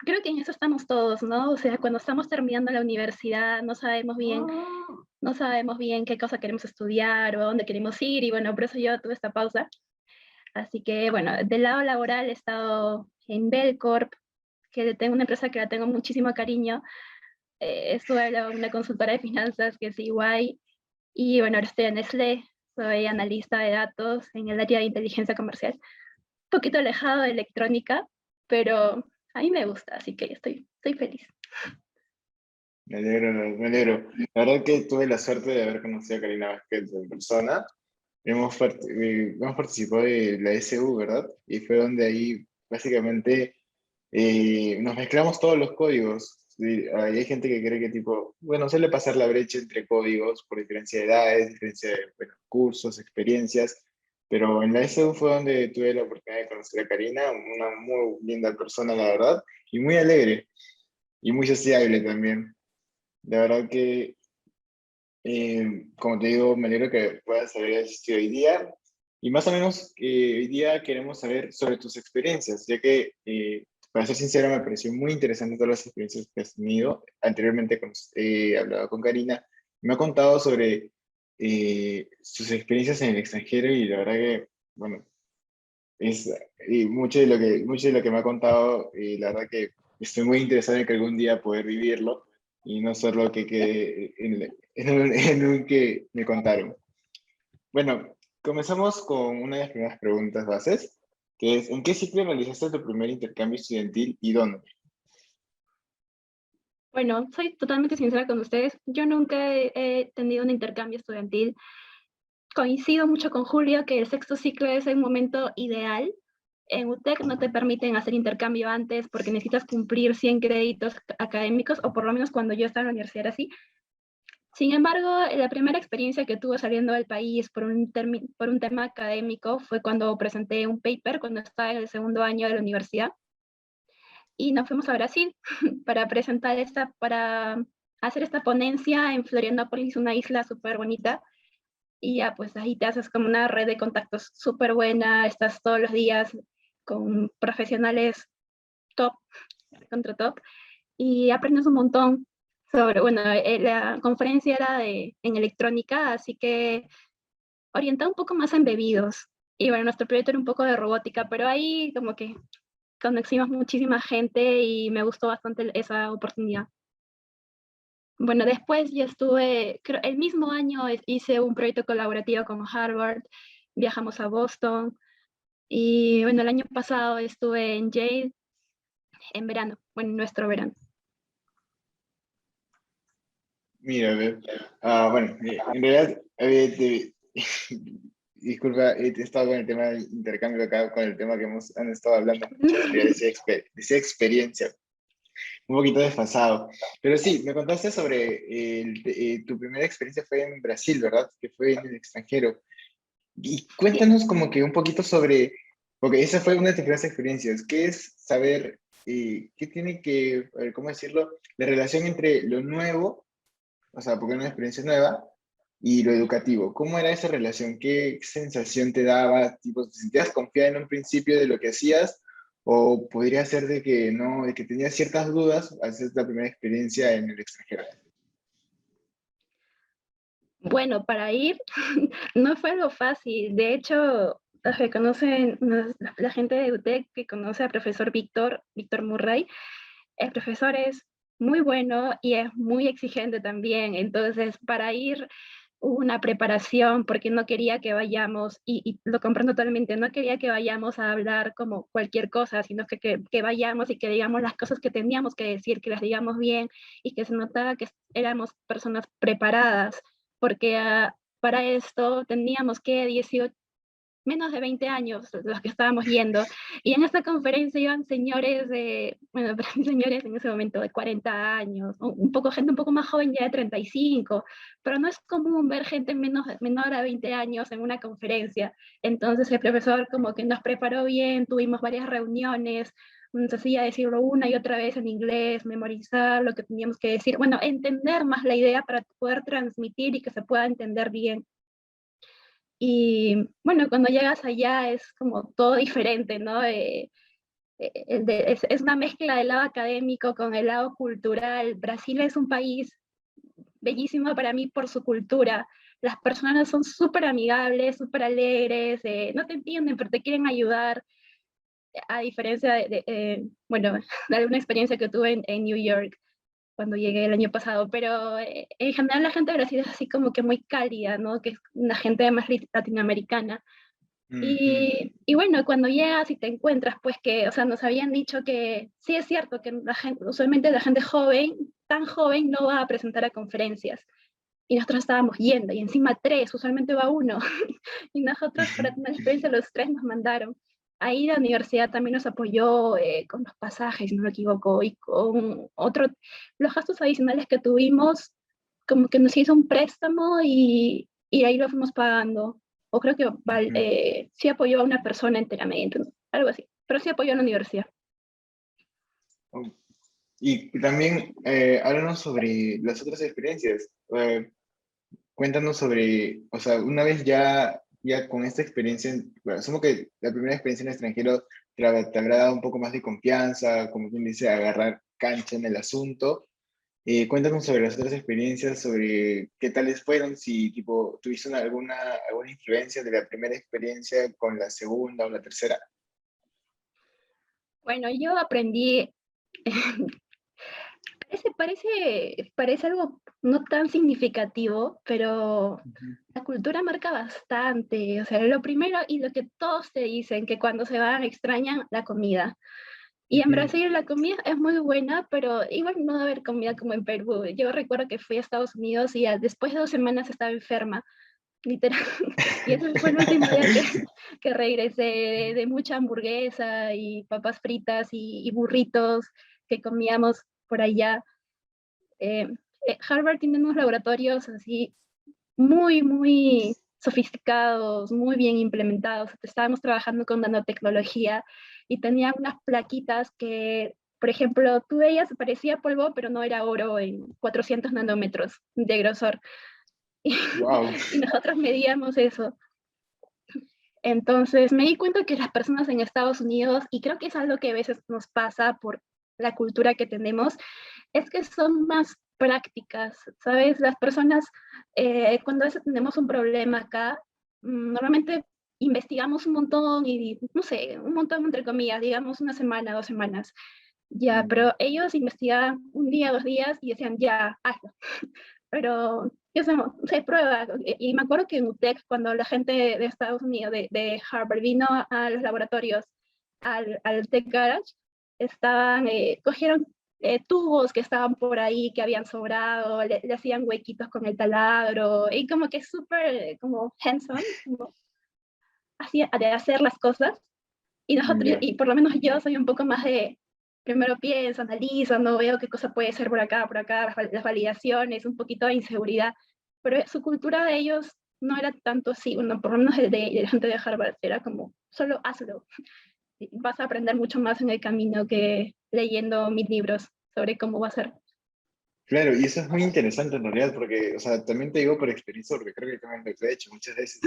en eso estamos todos, ¿no? O sea, cuando estamos terminando la universidad no sabemos bien qué cosa queremos estudiar o a dónde queremos ir y bueno, por eso yo tuve esta pausa. Así que bueno, del lado laboral he estado en Belcorp, que tengo una empresa que la tengo muchísimo cariño. Estuve en una consultora de finanzas que es EY y bueno, ahora estoy en Nestlé, soy analista de datos en el área de inteligencia comercial. Un poquito alejado de electrónica, pero a mí me gusta, así que estoy feliz. Me alegro, me alegro. La verdad que tuve la suerte de haber conocido a Karina Vázquez en persona. Hemos participado de la SU, ¿verdad? Y fue donde ahí básicamente nos mezclamos todos los códigos. Sí, hay gente que cree que tipo, bueno, suele pasar la brecha entre códigos por diferencia de edades, diferencia de bueno, cursos, experiencias, pero en la SU fue donde tuve la oportunidad de conocer a Karina, una muy linda persona, la verdad, y muy alegre, y muy sociable también. La verdad que, como te digo, me alegro que puedas haber asistido hoy día. Y más o menos hoy día queremos saber sobre tus experiencias, ya que, para ser sincero, me pareció muy interesante todas las experiencias que has tenido. Anteriormente he hablado con Karina, me ha contado sobre sus experiencias en el extranjero y la verdad que, bueno, es y mucho de lo que me ha contado, y la verdad que estoy muy interesado en que algún día poder vivirlo y no solo que quede en un que me contaron. Bueno, comenzamos con una de las primeras preguntas bases, que es, ¿en qué ciclo realizaste tu primer intercambio estudiantil y dónde? Bueno, soy totalmente sincera con ustedes. Yo nunca he tenido un intercambio estudiantil. Coincido mucho con Julio que el sexto ciclo es el momento ideal. En UTEC no te permiten hacer intercambio antes porque necesitas cumplir 100 créditos académicos, o por lo menos cuando yo estaba en la universidad era así. Sin embargo, la primera experiencia que tuve saliendo del país por un tema académico fue cuando presenté un paper cuando estaba en el segundo año de la universidad y nos fuimos a Brasil para hacer esta ponencia en Florianópolis, una isla súper bonita. Y ya, pues ahí te haces como una red de contactos súper buena, estás todos los días con profesionales top, contra top, y aprendes un montón sobre, bueno, la conferencia era en electrónica, así que orientado un poco más a embebidos. Y bueno, nuestro proyecto era un poco de robótica, pero ahí como que conocimos muchísima gente y me gustó bastante esa oportunidad. Bueno, después yo estuve, creo, el mismo año hice un proyecto colaborativo con Harvard, viajamos a Boston y bueno, el año pasado estuve en Yale en verano, bueno, en nuestro verano. Mira, ve. Bueno, en realidad, disculpa, he estado con el tema del intercambio acá, con el tema que han estado hablando mucho, de esa experiencia, un poquito desfasado. Pero sí, me contaste sobre tu primera experiencia fue en Brasil, ¿verdad? Que fue en el extranjero. Y cuéntanos como que un poquito sobre, porque esa fue una de tus primeras experiencias, ¿qué es saber, qué tiene que, a ver, ¿cómo decirlo? La relación entre lo nuevo, o sea, porque es una experiencia nueva, y lo educativo. ¿Cómo era esa relación? ¿Qué sensación te daba? Tipo, ¿te sentías confiada en un principio de lo que hacías? ¿O podría ser de que no, de que tenías ciertas dudas al hacer la primera experiencia en el extranjero? Bueno, para ir no fue algo fácil. De hecho, los que conocen, la gente de UTEC que conoce al profesor Víctor Murray, el profesor es muy bueno y es muy exigente también. Entonces, para ir hubo una preparación porque no quería que vayamos, y lo comprendo totalmente, no quería que vayamos a hablar como cualquier cosa, sino que vayamos y que digamos las cosas que teníamos que decir, que las digamos bien y que se notara que éramos personas preparadas, porque para esto teníamos que 18, menos de 20 años los que estábamos yendo, y en esta conferencia iban señores de, bueno, señores en ese momento de 40 años, un poco gente un poco más joven ya de 35, pero no es común ver gente menor a 20 años en una conferencia. Entonces el profesor como que nos preparó bien, tuvimos varias reuniones, nos hacía decirlo una y otra vez en inglés, memorizar lo que teníamos que decir, bueno, entender más la idea para poder transmitir y que se pueda entender bien. Y bueno, cuando llegas allá es como todo diferente, ¿no? Es una mezcla del lado académico con el lado cultural. Brasil es un país bellísimo para mí por su cultura. Las personas son súper amigables, súper alegres, no te entienden, pero te quieren ayudar, a diferencia bueno, de alguna experiencia que tuve en New York cuando llegué el año pasado, pero en general la gente de Brasil es así como que muy cálida, ¿no? Que es una gente más latinoamericana. Ujú. Y bueno, cuando llegas y te encuentras, pues que, o sea, nos habían dicho que sí es cierto que la gente, usualmente la gente joven, tan joven, no va a presentar a conferencias. Y nosotros estábamos yendo, y encima tres, usualmente va uno. Y nosotros, para tener experiencia, los tres nos mandaron. Ahí la universidad también nos apoyó con los pasajes, si no me equivoco, y con los gastos adicionales que tuvimos, como que nos hizo un préstamo y ahí lo fuimos pagando. O creo que Ujú. sí apoyó a una persona enteramente, ¿no? Algo así. Pero sí apoyó a la universidad. Y también háblanos sobre las otras experiencias. Cuéntanos sobre, o sea, una vez ya con esta experiencia, bueno, asumo que la primera experiencia en el extranjero te habrá dado un poco más de confianza, como quien dice, agarrar cancha en el asunto. Cuéntanos sobre las otras experiencias, sobre qué tales fueron, si tipo, tuviste alguna influencia de la primera experiencia con la segunda o la tercera. Bueno, yo aprendí, parece algo no tan significativo, pero Ujú. la cultura marca bastante. O sea, lo primero y lo que todos te dicen, que cuando se van extrañan la comida. Y en Ujú. Brasil la comida es muy buena, pero igual no debe haber comida como en Perú. Yo recuerdo que fui a Estados Unidos y después de 2 semanas estaba enferma, literal. Y ese fue el último día que regresé de mucha hamburguesa y papas fritas y burritos que comíamos por allá. Eh, Harvard tiene unos laboratorios así muy sofisticados, muy bien implementados. Estábamos trabajando con nanotecnología y tenían unas plaquitas que, por ejemplo, tú veías, parecía polvo, pero no era oro en 400 nanómetros de grosor. Wow. Y nosotros medíamos eso. Entonces me di cuenta que las personas en Estados Unidos, y creo que es algo que a veces nos pasa por la cultura que tenemos, es que son más prácticas, ¿sabes? Las personas, cuando a veces tenemos un problema acá, normalmente investigamos un montón y, no sé, un montón entre comillas, digamos una semana, 2 semanas, ya, pero ellos investigaban un día, 2 días y decían, ya, hazlo. Pero se prueba. Y me acuerdo que en UTEC, cuando la gente de Estados Unidos, de Harvard, vino a los laboratorios, al Tech Garage, cogieron tubos que estaban por ahí, que habían sobrado, le hacían huequitos con el taladro, y como que súper como hands-on, como de hacer las cosas. Y nosotros, Ya. y por lo menos yo soy un poco más de, primero pienso, analizo, no veo qué cosa puede ser por acá, las validaciones, un poquito de inseguridad, pero su cultura de ellos no era tanto así, bueno, por lo menos el de la gente de Harvard era como, solo hazlo, y vas a aprender mucho más en el camino que leyendo mis libros sobre cómo va a ser. Claro, y eso es muy interesante en realidad, porque, o sea, también te digo por experiencia, porque creo que también lo he hecho muchas veces,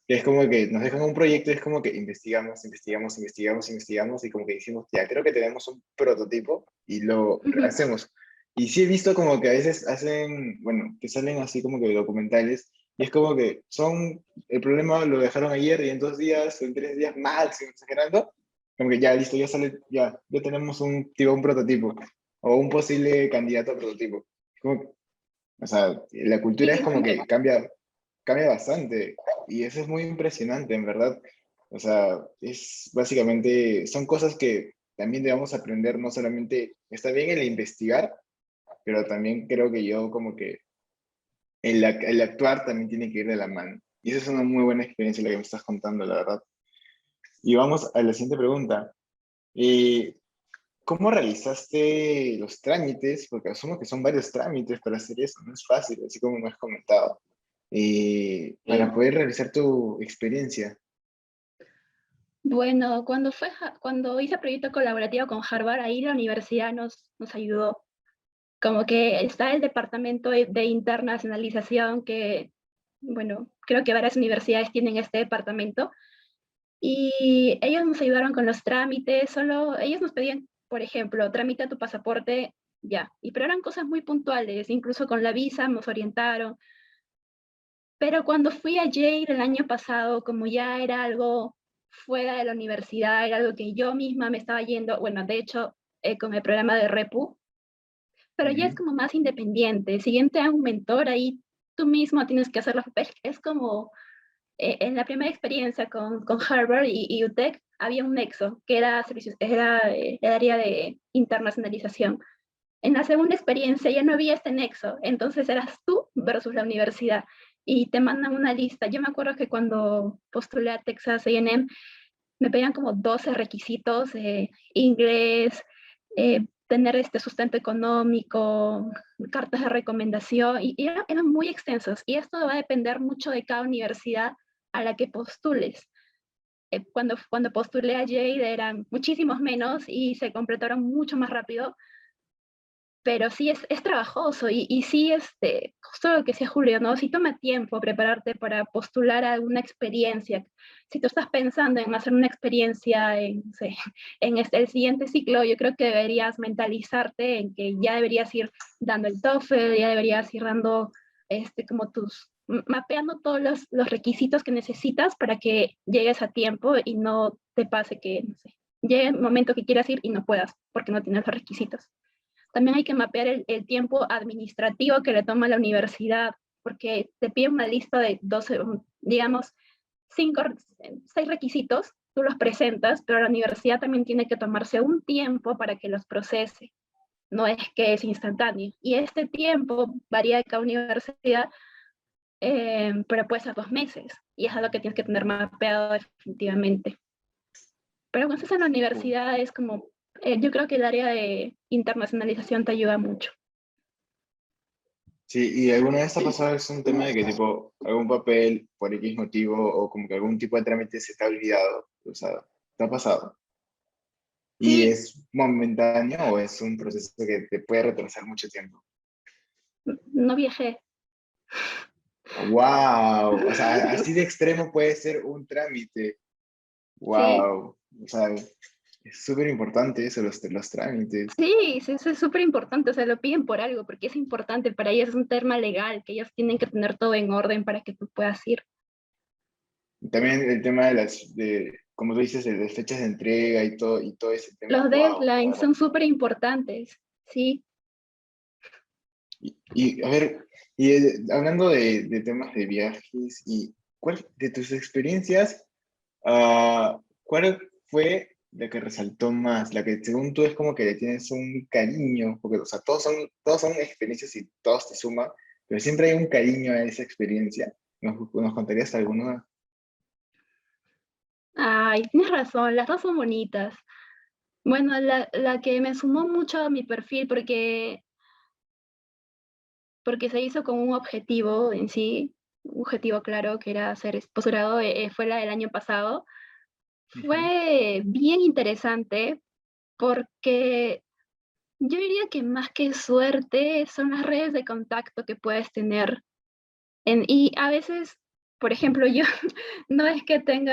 que es como que nos dejan un proyecto y es como que investigamos, investigamos, investigamos, investigamos, y como que decimos, ya, creo que tenemos un prototipo y lo hacemos. Y sí he visto como que a veces hacen, bueno, que salen así como que documentales, y es como que el problema lo dejaron ayer y en 2 días o en 3 días máximo, exagerando, como que ya, listo, ya sale, ya tenemos un prototipo o un posible candidato a prototipo. O sea, la cultura es Sí, como que cambia bastante y eso es muy impresionante, en verdad. O sea, es básicamente, son cosas que también debemos aprender, no solamente, está bien el investigar, pero también creo que yo como que el actuar también tiene que ir de la mano. Y esa es una muy buena experiencia la que me estás contando, la verdad. Y vamos a la siguiente pregunta. Eh, ¿Cómo realizaste los trámites? Porque asumo que son varios trámites para hacer eso, no es fácil, así como me has comentado. Para poder realizar tu experiencia. bueno, cuando hice proyecto colaborativo con Harvard, ahí la universidad nos ayudó. Como que está el departamento de internacionalización que, bueno, creo que varias universidades tienen este departamento y ellos nos ayudaron con los trámites, solo ellos nos pedían, por ejemplo, tramita tu pasaporte, ya, pero eran cosas muy puntuales, incluso con la visa nos orientaron, pero cuando fui a Yale el año pasado, como ya era algo fuera de la universidad, era algo que yo misma me estaba yendo, bueno, de hecho, con el programa de Repu, pero ya es Ujú. como más independiente. Si bien te dan un mentor ahí, tú mismo tienes que hacer los papeles. Es como en la primera experiencia con Harvard y UTEC había un nexo que era el área de internacionalización. En la segunda experiencia ya no había este nexo, entonces eras tú versus la universidad y te mandan una lista. Yo me acuerdo que cuando postulé a Texas A&M me pedían como 12 requisitos, inglés, tener este sustento económico, cartas de recomendación, y eran muy extensos. Y esto va a depender mucho de cada universidad a la que postules. Cuando postulé a Yale eran muchísimos menos y se completaron mucho más rápido, pero sí es trabajoso y sí, justo lo que decía Julio, ¿no? Sí toma tiempo prepararte para postular a una experiencia. Si tú estás pensando en hacer una experiencia no sé, el siguiente ciclo, yo creo que deberías mentalizarte en que ya deberías ir dando el TOEFL, ya deberías ir dando como mapeando todos los requisitos que necesitas para que llegues a tiempo y no te pase que, no sé, llegue el momento que quieras ir y no puedas porque no tienes los requisitos. También hay que mapear el tiempo administrativo que le toma a la universidad, porque te pide una lista de 12, digamos, 5, 6 requisitos, tú los presentas, pero la universidad también tiene que tomarse un tiempo para que los procese. No es que es instantáneo. Y este tiempo varía de cada universidad, pero puede ser 2 meses. Y es algo que tienes que tener mapeado definitivamente. Pero cuando estás en la universidad es como, yo creo que el área de internacionalización te ayuda mucho. Sí, ¿y alguna vez te ha pasado es un tema de que tipo algún papel por X motivo o como que algún tipo de trámite se te ha olvidado? O sea, ¿te ha pasado? ¿Y Sí, es momentáneo o es un proceso que te puede retrasar mucho tiempo? no viajé. ¡Wow! O sea, así de extremo puede ser un trámite. Sí, ¡Wow! O sea, Es súper importante eso, los trámites. Sí, sí, eso es súper importante, o sea, lo piden por algo, porque es importante, para ellos es un tema legal, que ellos tienen que tener todo en orden para que tú puedas ir. También el tema como tú dices, de las fechas de entrega y todo ese tema, Los wow, la deadlines verdad. son súper importantes, sí. A ver, hablando de temas de viajes, ¿cuál de tus experiencias, cuál fue la que resaltó más? La que según tú es como que le tienes un cariño, porque, o sea, todos son experiencias y todos te suman, pero siempre hay un cariño a esa experiencia. ¿Nos contarías alguna? Ay, tienes razón, las dos son bonitas. Bueno, la que me sumó mucho a mi perfil porque se hizo con un objetivo en sí, un objetivo claro que era hacer posgrado, fue la del año pasado. Ujú. Fue bien interesante porque yo diría que más que suerte son las redes de contacto que puedes tener. Y a veces, por ejemplo, yo no es que tenga,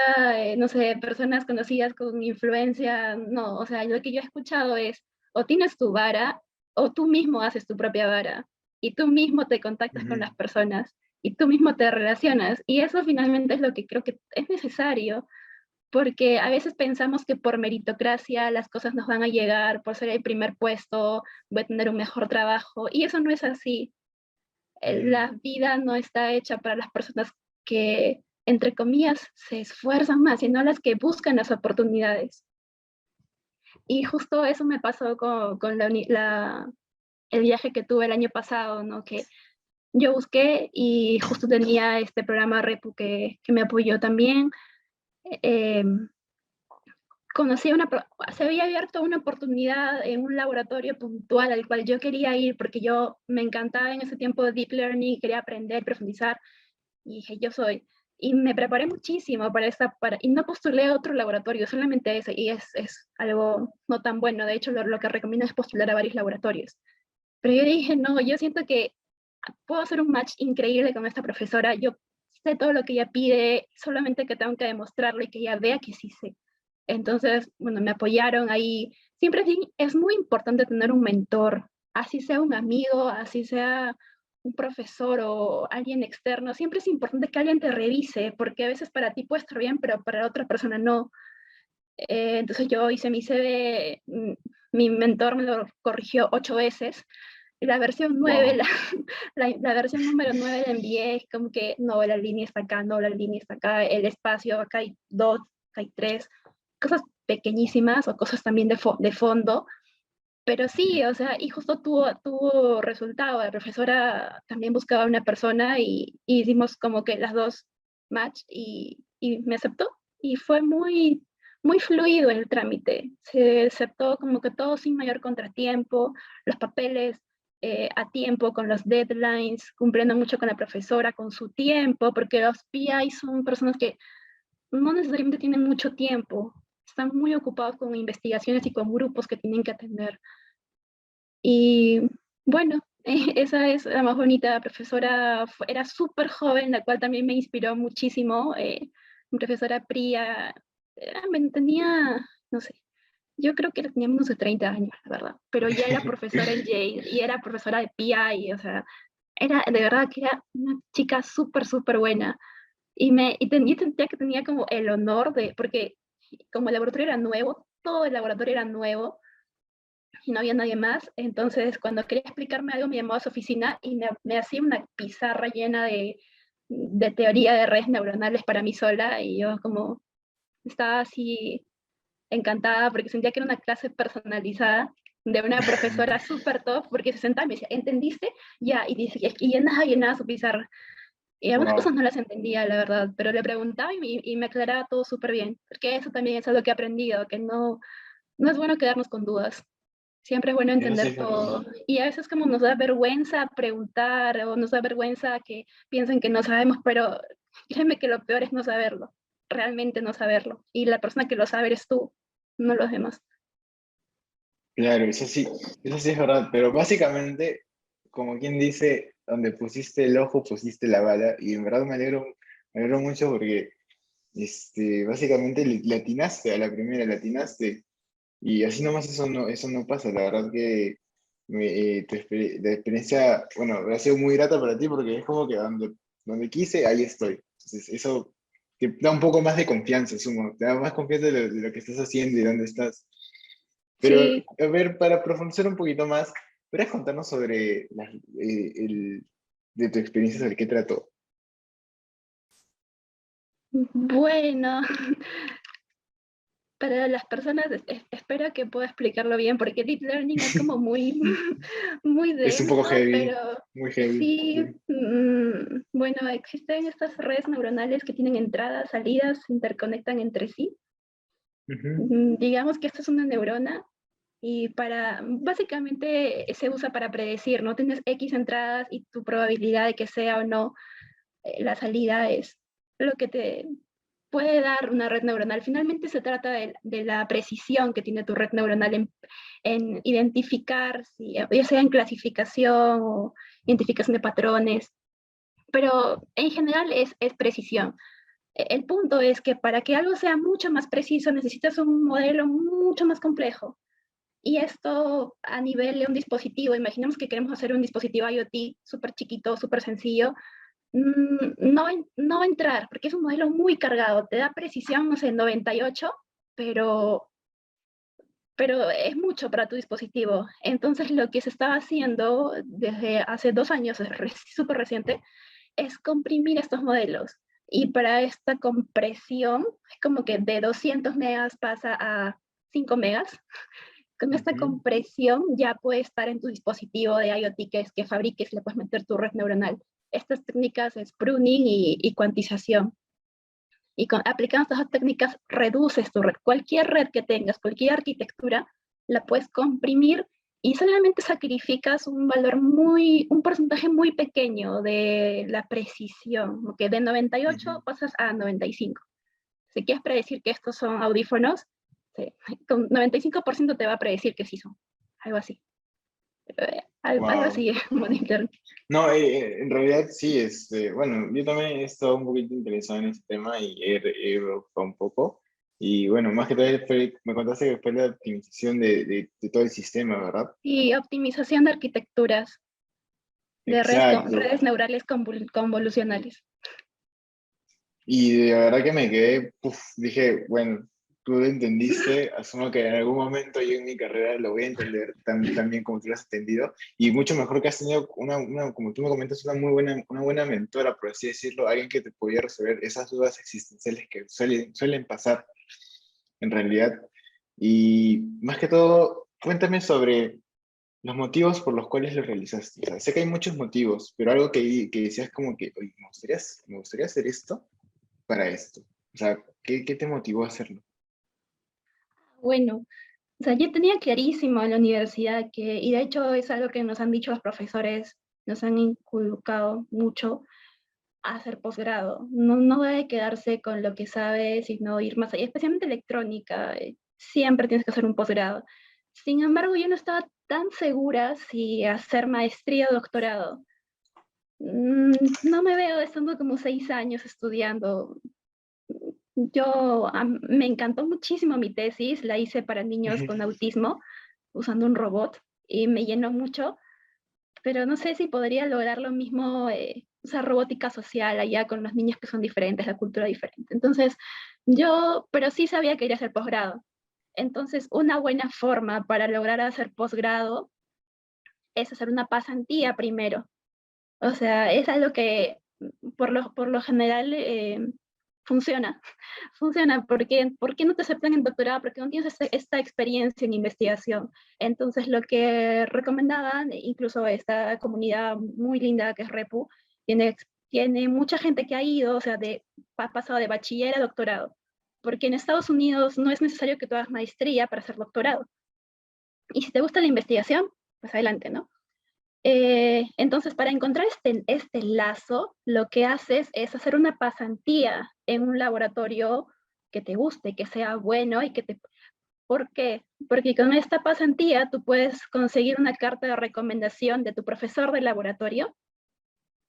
no sé, personas conocidas con influencia, no, o sea, lo que yo he escuchado es, o tienes tu vara, o tú mismo haces tu propia vara, y tú mismo te contactas con Ujú. las personas, y tú mismo te relacionas, y eso finalmente es lo que creo que es necesario, porque a veces pensamos que por meritocracia las cosas nos van a llegar, por ser el primer puesto, voy a tener un mejor trabajo, y eso no es así. Ujú. La vida no está hecha para las personas que, entre comillas, se esfuerzan más, sino las que buscan las oportunidades. Y justo eso me pasó con el viaje que tuve el año pasado, ¿no? Que yo busqué y justo tenía este programa Repu que me apoyó también. Eh, conocí se había abierto una oportunidad en un laboratorio puntual al cual yo quería ir porque yo me encantaba en ese tiempo de Deep Learning, quería aprender, profundizar. Y dije, yo soy. Y me preparé muchísimo y no postulé a otro laboratorio, solamente ese, y es algo no tan bueno. De hecho, lo que recomiendo es postular a varios laboratorios. Pero yo dije, no, yo siento que puedo hacer un match increíble con esta profesora. Yo sé todo lo que ella pide, solamente que tengo que demostrarle y que ella vea que sí sé. Entonces, bueno, me apoyaron ahí. Siempre es muy importante tener un mentor, así sea un amigo, así sea un profesor o alguien externo. Siempre es importante que alguien te revise, porque a veces para ti puede estar bien, pero para otra persona no. Entonces yo hice mi CV, mi mentor me lo corrigió 8 veces. La versión 9, Wow. la versión número 9 la envié, es como que no, la línea está acá, no, la línea está acá, el espacio, acá hay dos, acá hay tres, cosas pequeñísimas o cosas también de fondo, pero sí, o sea, y justo tuvo resultado, la profesora también buscaba una persona y hicimos como que las dos match y me aceptó y fue muy fluido el trámite, se aceptó como que todo sin mayor contratiempo, los papeles a tiempo, con los deadlines, cumpliendo mucho con la profesora, con su tiempo, porque los PI son personas que no necesariamente tienen mucho tiempo, están muy ocupados con investigaciones y con grupos que tienen que atender. Y bueno, esa es la más bonita. La profesora era súper joven, la cual también me inspiró muchísimo. Mi profesora Priya tenía, no sé, yo creo que tenía menos de 30 años, la verdad, pero ya era profesora en Yale y era profesora de PI, o sea, era de verdad que era una chica súper buena. Yo sentía que tenía como el honor porque como el laboratorio era nuevo, todo el laboratorio era nuevo, y no había nadie más. Entonces, cuando quería explicarme algo, me llamaba a su oficina y me hacía una pizarra llena de teoría de redes neuronales para mí sola y yo como estaba así encantada porque sentía que era una clase personalizada de una profesora súper top porque se sentaba y me decía, ¿entendiste? Ya, y llenaba su pizarra. Y algunas cosas Wow. no las entendía, la verdad, pero le preguntaba y me aclaraba todo súper bien, porque eso también es algo que he aprendido, que no es bueno quedarnos con dudas. Siempre es bueno Eso sí entender es verdad. todo. Y a veces como nos da vergüenza preguntar o nos da vergüenza que piensen que no sabemos, pero créeme que lo peor es no saberlo, realmente no saberlo. Y la persona que lo sabe eres tú, no los demás. Claro, eso sí es verdad, pero básicamente, como quien dice, donde pusiste el ojo, pusiste la bala, y en verdad me alegro mucho porque básicamente le atinaste a la primera, le atinaste. Y así nomás eso no pasa. La verdad que la experiencia, bueno, ha sido muy grata para ti porque es como que donde quise, ahí estoy. Entonces, eso te da un poco más de confianza, sumo. Te da más confianza de lo que estás haciendo y dónde estás. Pero, Sí, a ver, para profundizar un poquito más, ¿podrías contarnos sobre de tu experiencia, sobre qué trató? bueno, para las personas espero que pueda explicarlo bien, porque Deep Learning es como muy, muy Es un poco denso, pero heavy, muy heavy. sí, Sí. bueno, existen estas redes neuronales que tienen entradas, salidas, se interconectan entre sí. Ujú, Digamos que esto es una neurona y básicamente se usa para predecir, ¿no? Tienes X entradas y tu probabilidad de que sea o no la salida es lo que te puede dar una red neuronal. Finalmente se trata de la precisión que tiene tu red neuronal en identificar, ya sea en clasificación o identificación de patrones, pero en general es precisión. El punto es que para que algo sea mucho más preciso necesitas un modelo mucho más complejo. Y esto a nivel de un dispositivo, imaginemos que queremos hacer un dispositivo IoT súper chiquito, súper sencillo, no va a entrar porque es un modelo muy cargado, te da precisión, no sé, 98, pero, pero es mucho para tu dispositivo. Entonces lo que se estaba haciendo desde hace 2 años, es súper reciente, es comprimir estos modelos. Y para esta compresión, es como que de 200 megas pasa a 5 megas. Con esta ujú. compresión ya puede estar en tu dispositivo de IoT que fabriques, le puedes meter tu red neuronal. Estas técnicas es pruning y cuantización. Y aplicando estas dos técnicas reduces tu red. Cualquier red que tengas, cualquier arquitectura, la puedes comprimir y solamente sacrificas un porcentaje muy pequeño de la precisión, que de 98 Ujú. pasas a 95. Si quieres predecir que estos son audífonos, sí, con 95% te va a predecir que sí son. Algo así. Algo Wow. así, monitor. No, en realidad sí, bueno, yo también he estado un poquito interesado en ese tema y he buscado un poco. Y bueno, más que todo me contaste que fue la optimización de todo el sistema, ¿verdad? Y optimización de arquitecturas de Exacto. redes neurales convolucionales. Y de verdad que me quedé, dije, bueno, tú lo entendiste, asumo que en algún momento yo en mi carrera lo voy a entender tan bien como tú lo has entendido, y mucho mejor que has tenido como tú me comentas, una buena mentora, por así decirlo, alguien que te podía resolver esas dudas existenciales que suelen pasar en realidad. Y más que todo, cuéntame sobre los motivos por los cuales lo realizaste. O sea, sé que hay muchos motivos, pero algo que decías como que, oye, me gustaría hacer esto para esto? O sea, qué te motivó a hacerlo? Bueno, o sea, yo tenía clarísimo en la universidad y de hecho es algo que nos han dicho los profesores, nos han inculcado mucho a hacer posgrado. No debe quedarse con lo que sabe, sino ir más allá, especialmente electrónica. Siempre tienes que hacer un posgrado. Sin embargo, yo no estaba tan segura si hacer maestría o doctorado. No me veo estando como 6 años estudiando. Me encantó muchísimo mi tesis, la hice para niños Ujú. con autismo usando un robot y me llenó mucho, pero no sé si podría lograr lo mismo, usar robótica social allá con los niños que son diferentes, la cultura diferente. Entonces, pero sí sabía que quería hacer posgrado. Entonces, una buena forma para lograr hacer posgrado es hacer una pasantía primero. O sea, es algo que por lo general funciona. Funciona porque ¿por qué no te aceptan en doctorado? Porque no tienes esta experiencia en investigación. Entonces, lo que recomendaban, incluso esta comunidad muy linda que es Repu, tiene mucha gente que ha ido, o sea, ha pasado de bachiller a doctorado. Porque en Estados Unidos no es necesario que tú hagas maestría para hacer doctorado. Y si te gusta la investigación, pues adelante, ¿no? Entonces, para encontrar este lazo, lo que haces es hacer una pasantía en un laboratorio que te guste, que sea bueno y ¿Por qué? Porque con esta pasantía tú puedes conseguir una carta de recomendación de tu profesor de laboratorio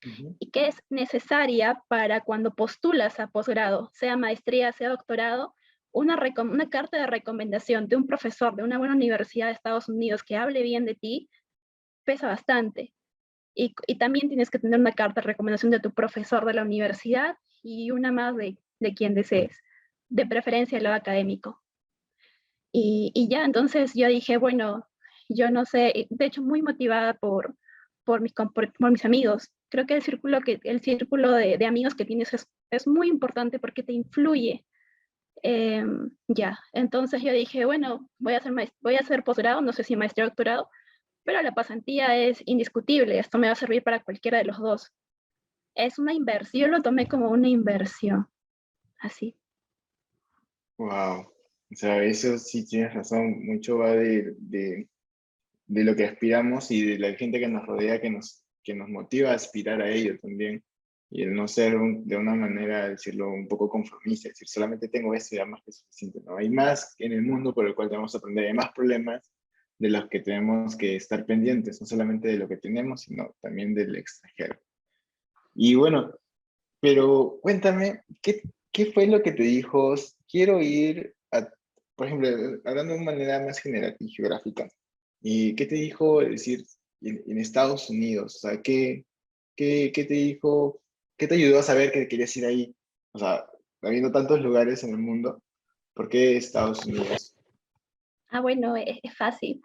Ujú. y que es necesaria para cuando postulas a posgrado, sea maestría, sea doctorado, una carta de recomendación de un profesor de una buena universidad de Estados Unidos que hable bien de ti, pesa bastante. Y también tienes que tener una carta de recomendación de tu profesor de la universidad y una más de quien desees, de preferencia el lado académico. Y ya, entonces yo dije, bueno, yo no sé, de hecho muy motivada por mis amigos. Creo que el círculo de amigos que tienes es muy importante porque te influye. Ya, entonces yo dije, bueno, voy a hacer posgrado, no sé si maestría o doctorado, pero la pasantía es indiscutible, esto me va a servir para cualquiera de los dos. Es una inversión, yo lo tomé como una inversión, así. Wow. O sea, eso sí tienes razón. Mucho va de lo que aspiramos y de la gente que nos rodea, que nos motiva a aspirar a ello también. Y el no ser de una manera, decirlo, un poco conformista, decir, solamente tengo esto y ya más que suficiente. No, hay más en el mundo por el cual tenemos que aprender, hay más problemas de los que tenemos que estar pendientes, no solamente de lo que tenemos, sino también del extranjero. Y bueno, pero cuéntame, ¿qué fue lo que te dijo? Quiero ir a, por ejemplo, hablando de una manera más general y geográfica, ¿y qué te dijo decir en Estados Unidos? O sea, ¿qué te dijo? ¿Qué te ayudó a saber que querías ir ahí? O sea, habiendo tantos lugares en el mundo, ¿por qué Estados Unidos? Ah, bueno, es fácil,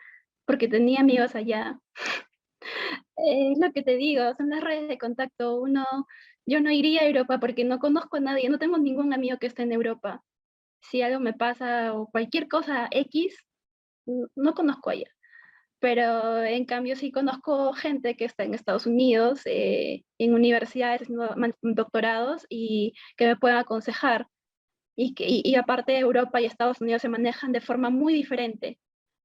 porque tenía amigos allá. Es lo que te digo, son las redes de contacto. Yo no iría a Europa porque no conozco a nadie, no tengo ningún amigo que esté en Europa. Si algo me pasa o cualquier cosa X, no conozco allá. Pero en cambio sí conozco gente que está en Estados Unidos, en universidades haciendo doctorados y que me pueden aconsejar. Y aparte Europa y Estados Unidos se manejan de forma muy diferente.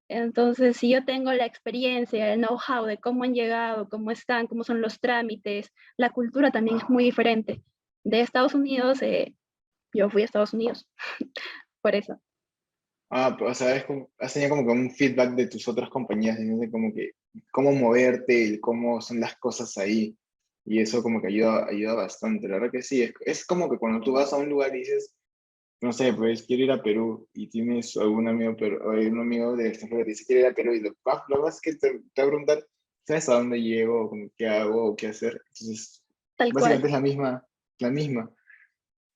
Entonces, si yo tengo la experiencia, el know-how de cómo han llegado, cómo están, cómo son los trámites, la cultura también es muy diferente. De Estados Unidos, yo fui a Estados Unidos, por eso. Ah, pues, o sea, has tenido como que un feedback de tus otras compañías, diciendo como que cómo moverte y cómo son las cosas ahí. Y eso como que ayuda bastante. La verdad que sí, es como que cuando tú vas a un lugar y dices, no sé, pues quiero ir a Perú y tienes algún amigo, pero hay un amigo del extranjero que te dice quiero ir a Perú y lo más que te va a preguntar, ¿sabes a dónde llego? Como, ¿qué hago? ¿O qué hacer? Entonces, Tal básicamente cual. es la misma.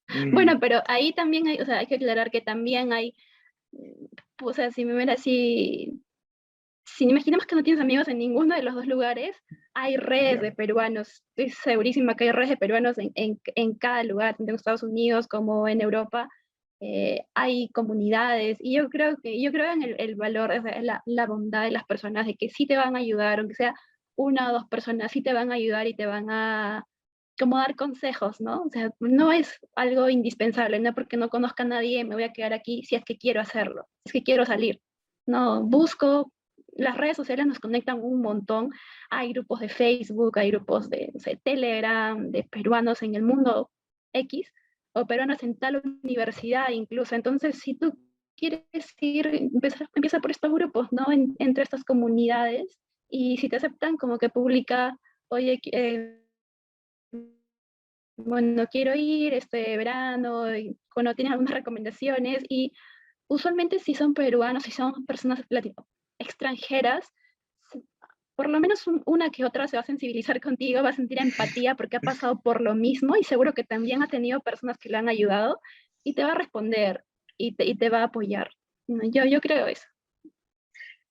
Mm, Bueno, pero ahí también hay, o sea, hay que aclarar que también hay, o sea, si imaginemos que no tienes amigos en ninguno de los dos lugares, hay redes ya. de peruanos. Estoy segurísima que hay redes de peruanos en cada lugar, tanto en Estados Unidos como en Europa. Hay comunidades y yo creo en el valor, o sea, la bondad de las personas, de que sí te van a ayudar, aunque sea una o dos personas, sí te van a ayudar y te van a como dar consejos, ¿no? O sea, no es algo indispensable, no porque no conozca a nadie me voy a quedar aquí si es que quiero hacerlo, si es que quiero salir. No, las redes sociales nos conectan un montón. Hay grupos de Facebook, hay grupos de, no sé, Telegram, de peruanos en el mundo X, o peruanos en tal universidad incluso. Entonces, si tú quieres ir, empieza por estos grupos, ¿no? Entre estas comunidades, y si te aceptan, como que publica, oye, bueno, quiero ir este verano, y cuando tienes algunas recomendaciones, y usualmente si son peruanos, si son personas extranjeras, por lo menos una que otra se va a sensibilizar contigo, va a sentir empatía porque ha pasado por lo mismo y seguro que también ha tenido personas que le han ayudado y te va a responder y te va a apoyar. No, yo creo eso.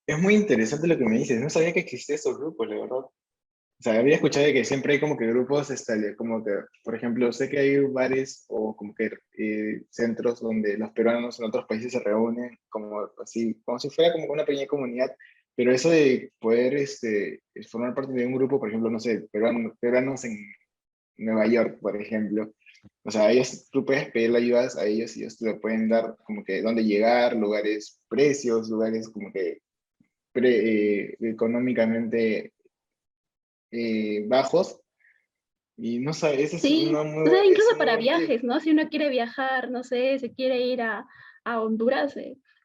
Es muy interesante lo que me dices. No sabía que existían esos grupos, la verdad. O sea, había escuchado de que siempre hay como que grupos, como que, por ejemplo, sé que hay bares o como que centros donde los peruanos en otros países se reúnen como así, como si fuera como una pequeña comunidad, pero eso de poder formar parte de un grupo, por ejemplo, no sé, peruanos en Nueva York, por ejemplo, o sea, ellos, tú puedes pedirle ayudas a ellos y ellos te lo pueden dar como que dónde llegar, lugares, precios, lugares como que económicamente bajos. Y no sé, esa es Sí, una muy o sea, buena, es incluso un muy para buen tip. viajes, ¿no? Si uno quiere viajar, no sé, se quiere ir a Honduras,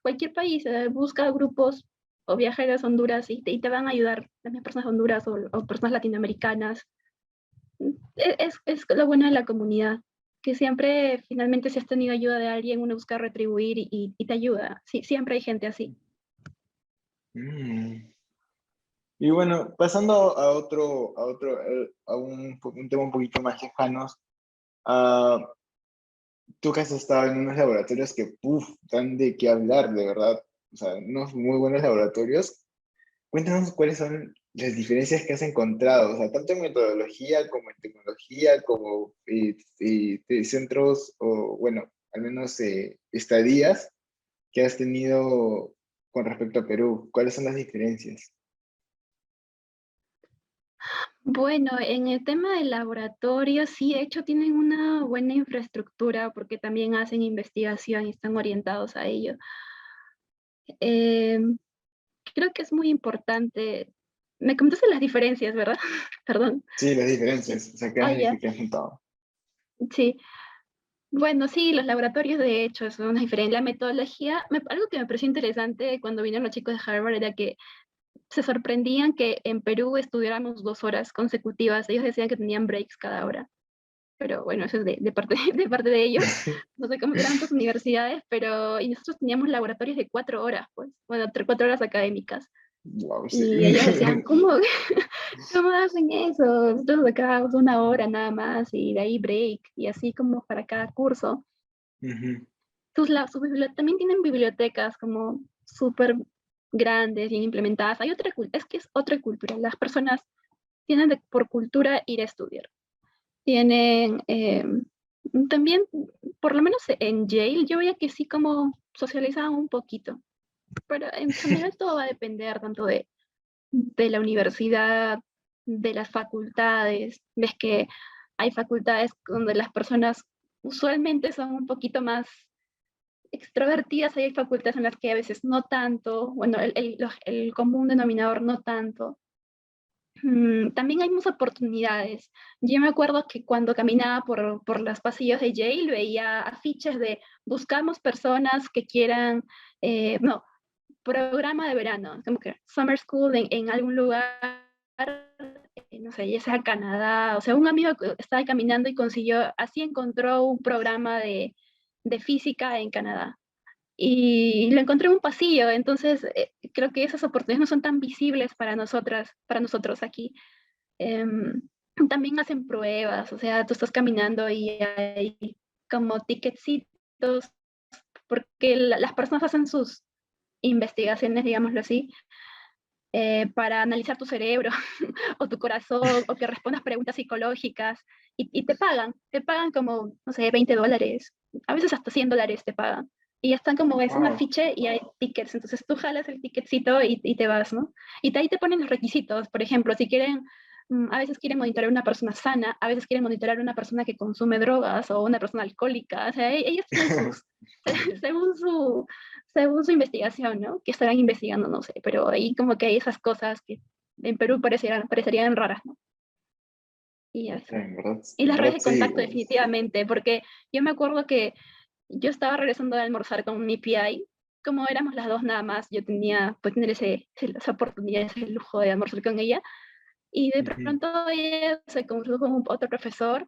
cualquier país, busca grupos o viajeros a Honduras y te van a ayudar, también personas de Honduras o personas latinoamericanas. Es lo bueno de la comunidad. que siempre finalmente si has tenido ayuda de alguien, uno busca retribuir y te ayuda. Sí, siempre hay gente así. Mm. Y bueno, pasando a un tema un poquito más lejano, ah, tú que has estado en unos laboratorios que, dan de qué hablar, de verdad, o sea, unos muy buenos laboratorios. Cuéntanos cuáles son las diferencias que has encontrado, o sea, tanto en metodología como en tecnología, como centros, o bueno, al menos estadías que has tenido con respecto a Perú. ¿Cuáles son las diferencias? Bueno, en el tema del laboratorio, sí, de hecho tienen una buena infraestructura porque también hacen investigación y están orientados a ello. Eh, Creo que es muy importante. Me comentaste las diferencias, ¿verdad? Perdón. Sí, las Sí. diferencias, o sea, Ah, ya, ¿qué has notado? sí. Bueno, sí, los laboratorios de hecho son diferentes. La metodología, algo que me pareció interesante cuando vinieron los chicos de Harvard era que se sorprendían que en Perú estudiáramos 2 horas consecutivas. Ellos decían que tenían breaks cada hora. Pero bueno, eso es de parte, de parte de ellos. No sé cómo serán otras universidades, pero y nosotros teníamos laboratorios de 4 horas, pues, bueno, 4 horas académicas. Wow, sí. Y ellos decían, ¿cómo, cómo hacen eso? Nosotros acá 1 hora nada más y de ahí break y así como para cada curso. Ujú. También tienen bibliotecas como súper grandes, bien implementadas. Hay es que es otra cultura. Las personas tienen por cultura ir a estudiar. Tienen también, por lo menos en Yale, yo veía que sí como socializaban un poquito, pero en general todo va a depender tanto de la universidad, de las facultades. Ves que hay facultades donde las personas usualmente son un poquito más extrovertidas, hay facultades en las que a veces no tanto, bueno, el común denominador no tanto. También hay muchas oportunidades. Yo me acuerdo que cuando caminaba por los pasillos de Yale veía afiches de buscamos personas que quieran, no, programa de verano, como que summer school en algún lugar, no sé, ya sea Canadá, o sea, un amigo que estaba caminando y consiguió, así encontró un programa de física en Canadá. Y lo encontré en un pasillo, entonces creo que esas oportunidades no son tan visibles para nosotros aquí. Em, También hacen pruebas, o sea, tú estás caminando y hay como ticketcitos, porque las personas hacen sus investigaciones, digámoslo así, para analizar tu cerebro o tu corazón o que respondas preguntas psicológicas y te pagan como, no sé, $20, a veces hasta $100 te pagan. Y ya están como, es un Wow. afiche y hay tickets, entonces tú jalas el ticketcito y te vas, ¿no? Y de ahí te ponen los requisitos, por ejemplo, si quieren, a veces quieren monitorear a una persona sana, a veces quieren monitorear a una persona que consume drogas o una persona alcohólica, o sea, ellos tienen sus, según su investigación, ¿no? Que estarán investigando, no sé, pero ahí como que hay esas cosas que en Perú parecerían raras, ¿no? Y eso. Y En las redes verdad de sí. contacto definitivamente, porque yo me acuerdo que yo estaba regresando de almorzar con mi PI, como éramos las dos nada más, yo tenía, pues tener esa oportunidad, ese lujo de almorzar con ella, y de Ujú. pronto ella se conversó con otro profesor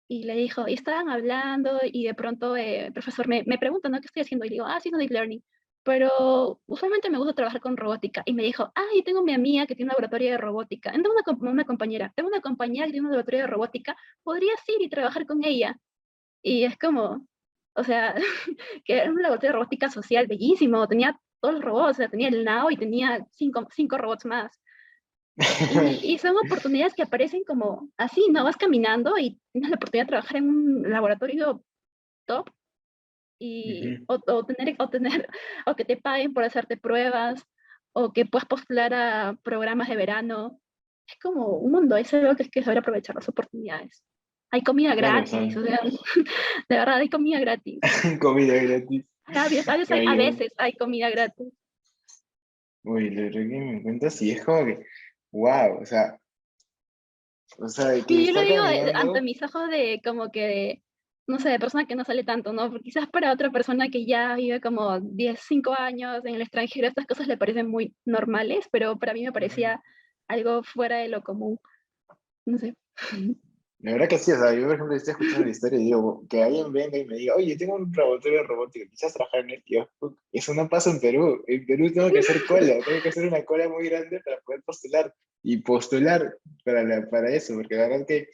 y le dijo, y estaban hablando y de pronto el profesor me pregunta, ¿no? ¿Qué estoy haciendo? Y le digo, haciendo deep learning. Pero usualmente me gusta trabajar con robótica. Y me dijo, yo tengo mi amiga que tiene un laboratorio de robótica. Tengo una compañera, tengo una compañera que tiene un laboratorio de robótica. ¿Podrías ir y trabajar con ella? Y es como, o sea, que era un laboratorio de robótica social bellísimo. Tenía todos los robots, o sea, tenía el NAO y tenía cinco robots más. Y son oportunidades que aparecen como así, ¿no? Vas caminando y tienes la oportunidad de trabajar en un laboratorio top Ujú. o que te paguen por hacerte pruebas, o que puedas postular a programas de verano. Es como un mundo, es algo que es que saber aprovechar las oportunidades. Hay comida Claro, o gratis, sea, o sea, de verdad hay comida gratis. comida gratis. A Rayo. veces hay comida gratis. Uy, lo que me cuentas sí es como que, wow, o sea, de que Y yo lo estar digo ante caminando. mis ojos de como que, no sé, de persona que no sale tanto, ¿no? Porque quizás para otra persona que ya vive como 5 años en el extranjero, estas cosas le parecen muy normales, pero para mí me Ujú. parecía algo fuera de lo común. No sé. La verdad que sí, o sea, yo por ejemplo estoy escuchando la historia y digo, que alguien venga y me diga, oye, tengo un laboratorio robótico, quizás trabajar en él, y yo, "Fuck, eso no pasa en Perú tengo que hacer cola, tengo que hacer una cola muy grande para poder postular, y postular para eso, porque la verdad que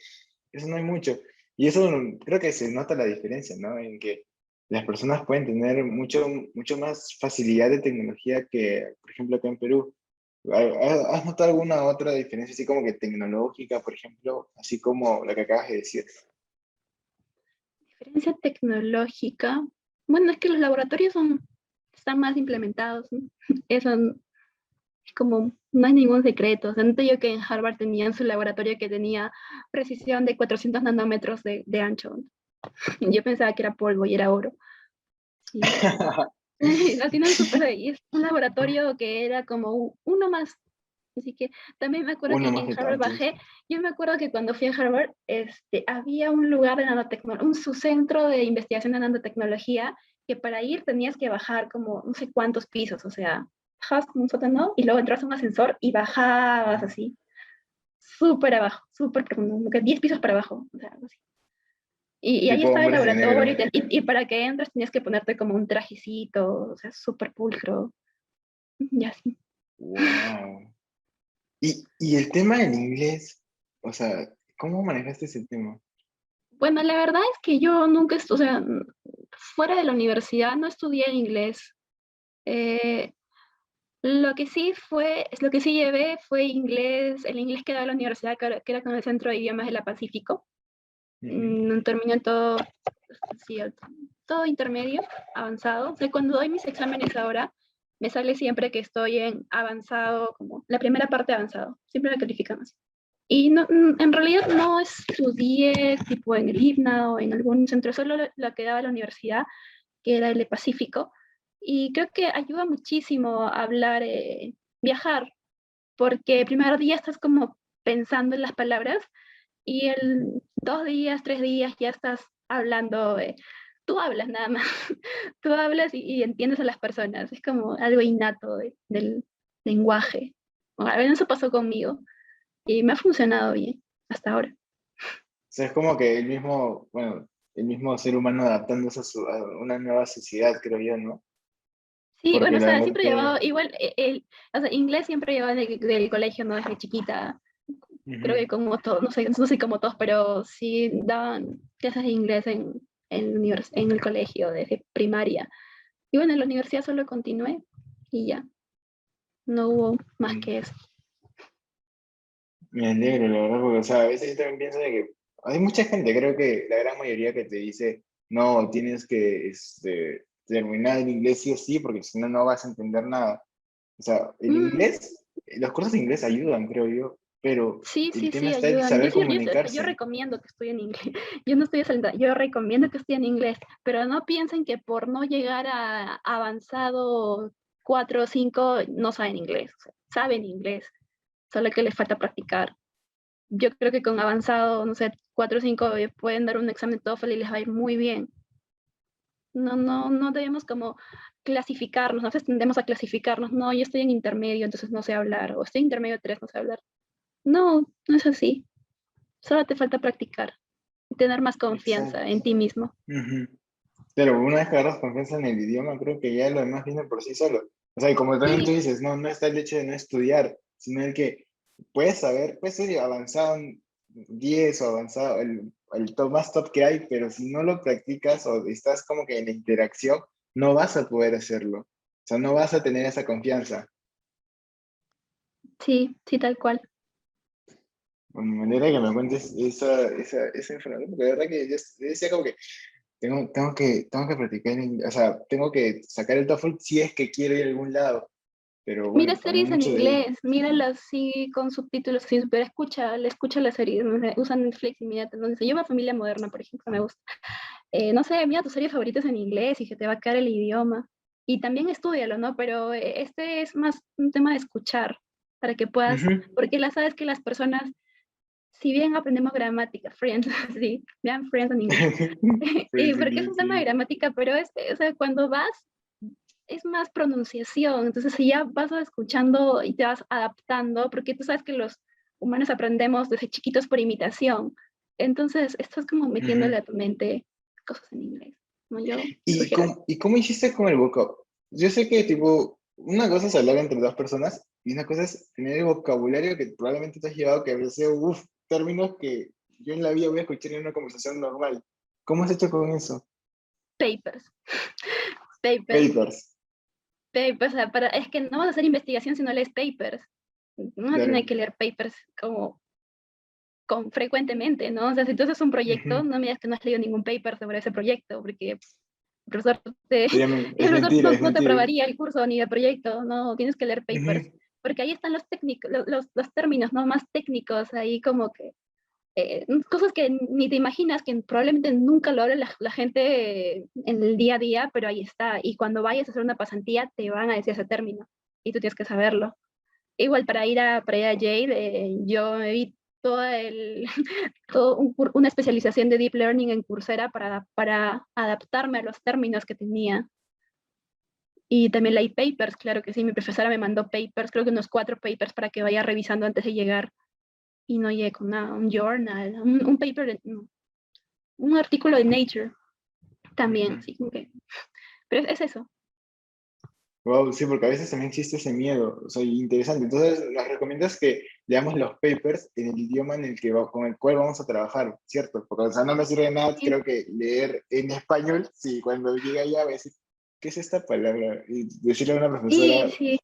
eso no hay mucho, y eso creo que se nota la diferencia, ¿no? En que las personas pueden tener mucho más facilidad de tecnología que, por ejemplo, acá en Perú. ¿Has notado alguna otra diferencia, así como que tecnológica, por ejemplo, así como la que acabas de decir? Diferencia tecnológica. Bueno, es que los laboratorios están más implementados, ¿no? Eso es como, no hay ningún secreto. O sea, no te digo que en Harvard tenían su laboratorio que tenía precisión de 400 nanómetros de ancho. Yo pensaba que era polvo y era oro. Sí. Lo tienen súper, y es un laboratorio que era como uno más. Así que también me acuerdo Uno que más en de Harvard tantos. bajé, yo me acuerdo que cuando fui a Harvard, había un lugar de nanotecnología, un subcentro de investigación de nanotecnología, que para ir tenías que bajar como no sé cuántos pisos, o sea, bajabas como un sótano y luego entras a un ascensor y bajabas así, súper abajo, súper profundo, como que 10 pisos para abajo, o sea, algo así. Y ahí Tipo estaba el hombres de laboratorio negro. y para que entres tenías que ponerte como un trajecito, o sea, súper pulcro, y así. Wow. Y el tema del inglés, o sea, ¿cómo manejaste ese tema? Bueno, la verdad es que yo nunca, o sea, fuera de la universidad no estudié inglés. Eh, lo que sí llevé fue inglés, el inglés que daba la universidad, que era con el Centro de Idiomas de la Pacífico. Ujú. Terminé todo, sí, todo intermedio, avanzado. O sea, cuando doy mis exámenes ahora, me sale siempre que estoy en avanzado, como la primera parte de avanzado. Siempre me califican así. Y no, en realidad no estudié tipo en el IFNA o en algún centro, solo lo que daba la universidad, que era el de Pacífico. Y creo que ayuda muchísimo a hablar, viajar, porque el primer día estás como pensando en las palabras y el 2 días, 3 días ya estás hablando, tú hablas nada más, tú hablas y entiendes a las personas, es como algo innato del lenguaje. O al menos eso pasó conmigo y me ha funcionado bien hasta ahora. O sea, es como que el mismo, bueno, el mismo ser humano adaptándose a una nueva sociedad, creo yo, ¿no? Sí, Porque bueno, o la sea, verdad siempre he que... llevado, igual, o sea, inglés siempre he llevado del colegio, ¿no? Desde chiquita, creo Ujú. que como todos, no sé como todos, pero sí daban clases de inglés en el colegio desde primaria. Y bueno, en la universidad solo continué y ya, no hubo más Mm. que eso. Me alegro, la verdad, porque, o sea, a veces yo también pienso de que hay mucha gente, creo que la gran mayoría que te dice, no, tienes que terminar el inglés sí o sí, porque si no, no vas a entender nada. O sea, el Mm, inglés, los cursos de inglés ayudan, creo yo, pero sí, el sí, tema sí, está en ayudan. saber Yo comunicarse. recomiendo que estudien inglés. Yo no estoy saliendo, yo recomiendo que estudien inglés, pero no piensen que por no llegar a avanzado 4 o 5 no saben inglés. O sea, saben inglés, solo que les falta practicar. Yo creo que con avanzado, no sé, 4 o 5 pueden dar un examen TOEFL y les va a ir muy bien. No debemos como clasificarnos, a veces tendemos a clasificarnos, no, yo estoy en intermedio, entonces no sé hablar, o estoy en intermedio 3, no sé hablar. No, no es así, solo te falta practicar y tener más confianza Exacto. en ti mismo. Ujú. Pero una vez que agarras confianza en el idioma, creo que ya lo demás viene por sí solo. O sea, y como también tú Sí, dices, no, no está el hecho de no estudiar, sino el que puedes saber, puedes ser avanzado en 10 o avanzado, el top más top que hay, pero si no lo practicas o estás como que en la interacción, no vas a poder hacerlo. O sea, no vas a tener esa confianza. sí, sí, tal cual. De manera que me cuentes esa información, porque de verdad que yo decía como que tengo que practicar en inglés, o sea, tengo que sacar el TOEFL si es que quiero ir a algún lado, pero Mira bueno, también series en mucho de ahí. inglés, míralas así con subtítulos, sí, pero escucha las series, no sé, usan Netflix inmediatamente. No sé, yo veo Familia Moderna, por ejemplo, me gusta. No sé, mira tus series favoritas en inglés y se te va a quedar el idioma. Y también estudialo, ¿no? Pero este es más un tema de escuchar, para que puedas, Ujú. porque la sabes que las personas, si bien aprendemos gramática, Friends, sí, vean Friends en inglés, y Friends porque es un inglés, tema de sí. gramática, pero o sea, cuando vas, es más pronunciación, entonces si ya vas escuchando y te vas adaptando, porque tú sabes que los humanos aprendemos desde chiquitos por imitación, Entonces, esto es como metiéndole Ujú. a tu mente cosas en inglés. ¿No? Yo ¿Y sugiero eso. cómo hiciste con el vocabulario? Yo sé que, tipo, una cosa es hablar entre dos personas y una cosa es tener el vocabulario que probablemente te has llevado, que a veces, uff, términos que yo en la vida voy a escuchar en una conversación normal. ¿Cómo has hecho con eso? Papers, papers, Papers, papers. O sea, es que no vas a hacer investigación si no lees papers. Uno tiene claro. que leer papers como frecuentemente, ¿no? O sea, si tú haces un proyecto, Ujú. no me digas que no has leído ningún paper sobre ese proyecto, porque el profesor, Es el profesor mentira, es no te mentira. aprobaría el curso ni el proyecto, no, tienes que leer papers, Ujú. porque ahí están los técnicos, los términos, ¿no? Más técnicos, ahí como que cosas que ni te imaginas, que probablemente nunca lo hable la gente en el día a día, pero ahí está. Y cuando vayas a hacer una pasantía, te van a decir ese término y tú tienes que saberlo. Igual para ir a Yale, yo me vi toda una especialización de Deep Learning en Coursera para adaptarme a los términos que tenía. Y también leí papers, claro que sí, mi profesora me mandó papers, creo que unos 4 papers para que vaya revisando antes de llegar. Y no llegué con nada, un journal, un paper, no, un artículo de Nature también, Ujú. así como que, pero es eso. Wow, sí, porque a veces también existe ese miedo, o sea, interesante. Entonces, nos recomiendas que leamos los papers en el idioma en el que con el cual vamos a trabajar, ¿cierto? Porque, o sea, no me sirve de nada, Sí, creo que leer en español, sí, cuando llegue allá voy a decir, ¿qué es esta palabra? Y decirle a una sí, profesora sí.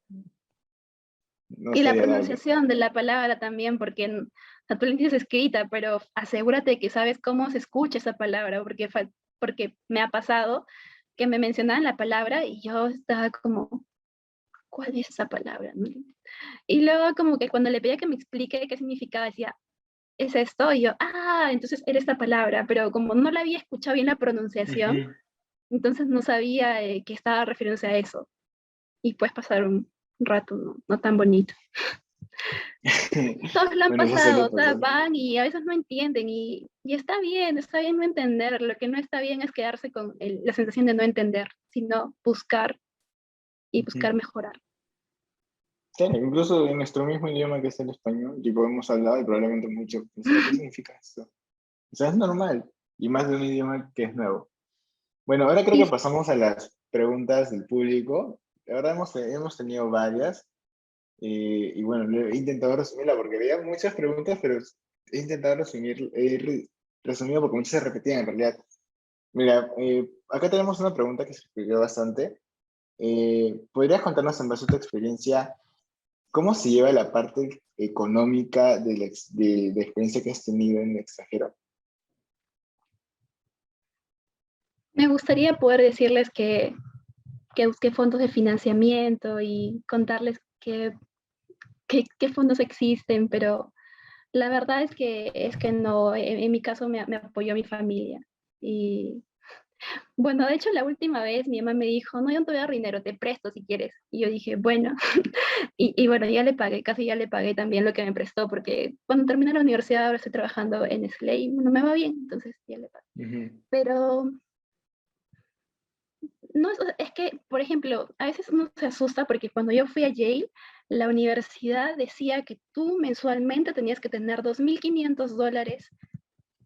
no Y es la agradable. pronunciación de la palabra también, porque o sea, tú la tienes escrita, pero asegúrate de que sabes cómo se escucha esa palabra, porque me ha pasado que me mencionaban la palabra y yo estaba como, ¿cuál es esa palabra? ¿No? Y luego como que cuando le pedía que me explique qué significaba, decía, ¿es esto? Y yo, entonces era esta palabra, pero como no la había escuchado bien la pronunciación, Ujú. entonces no sabía que estaba refiriéndose a eso. Y pues pasar un rato no tan bonito. Todos lo han Bueno, eso suele pasado, o sea, pasar. van y a veces no entienden y está bien no entender. Lo que no está bien es quedarse con la sensación de no entender, sino buscar y buscar Ujú. mejorar. Claro, incluso en nuestro mismo idioma que es el español, tipo, hemos hablado y probablemente mucho, pensar, ¿qué significa esto? O sea, es normal, y más de un idioma que es nuevo. Bueno, ahora creo Y que pasamos a las preguntas del público. La verdad hemos tenido varias y bueno, he intentado resumirla porque había muchas preguntas, pero he intentado resumir, resumido porque muchas se repetían en realidad. Mira, acá tenemos una pregunta que se repitió bastante. ¿Podrías contarnos en base a tu experiencia cómo se lleva la parte económica de experiencia que has tenido en el extranjero? me gustaría poder decirles que busqué fondos de financiamiento y contarles qué fondos existen, pero la verdad es que no, en mi caso me apoyó mi familia. Y bueno, de hecho la última vez mi mamá me dijo, no, yo no te voy a dar dinero, te presto si quieres. Y yo dije, bueno, y bueno, ya le pagué, casi ya le pagué también lo que me prestó, porque cuando terminé la universidad ahora estoy trabajando en Nestlé y no me va bien, entonces ya le pagué. Ujú. Pero no, es que, por ejemplo, a veces uno se asusta porque cuando yo fui a Yale, la universidad decía que tú mensualmente tenías que tener $2.500,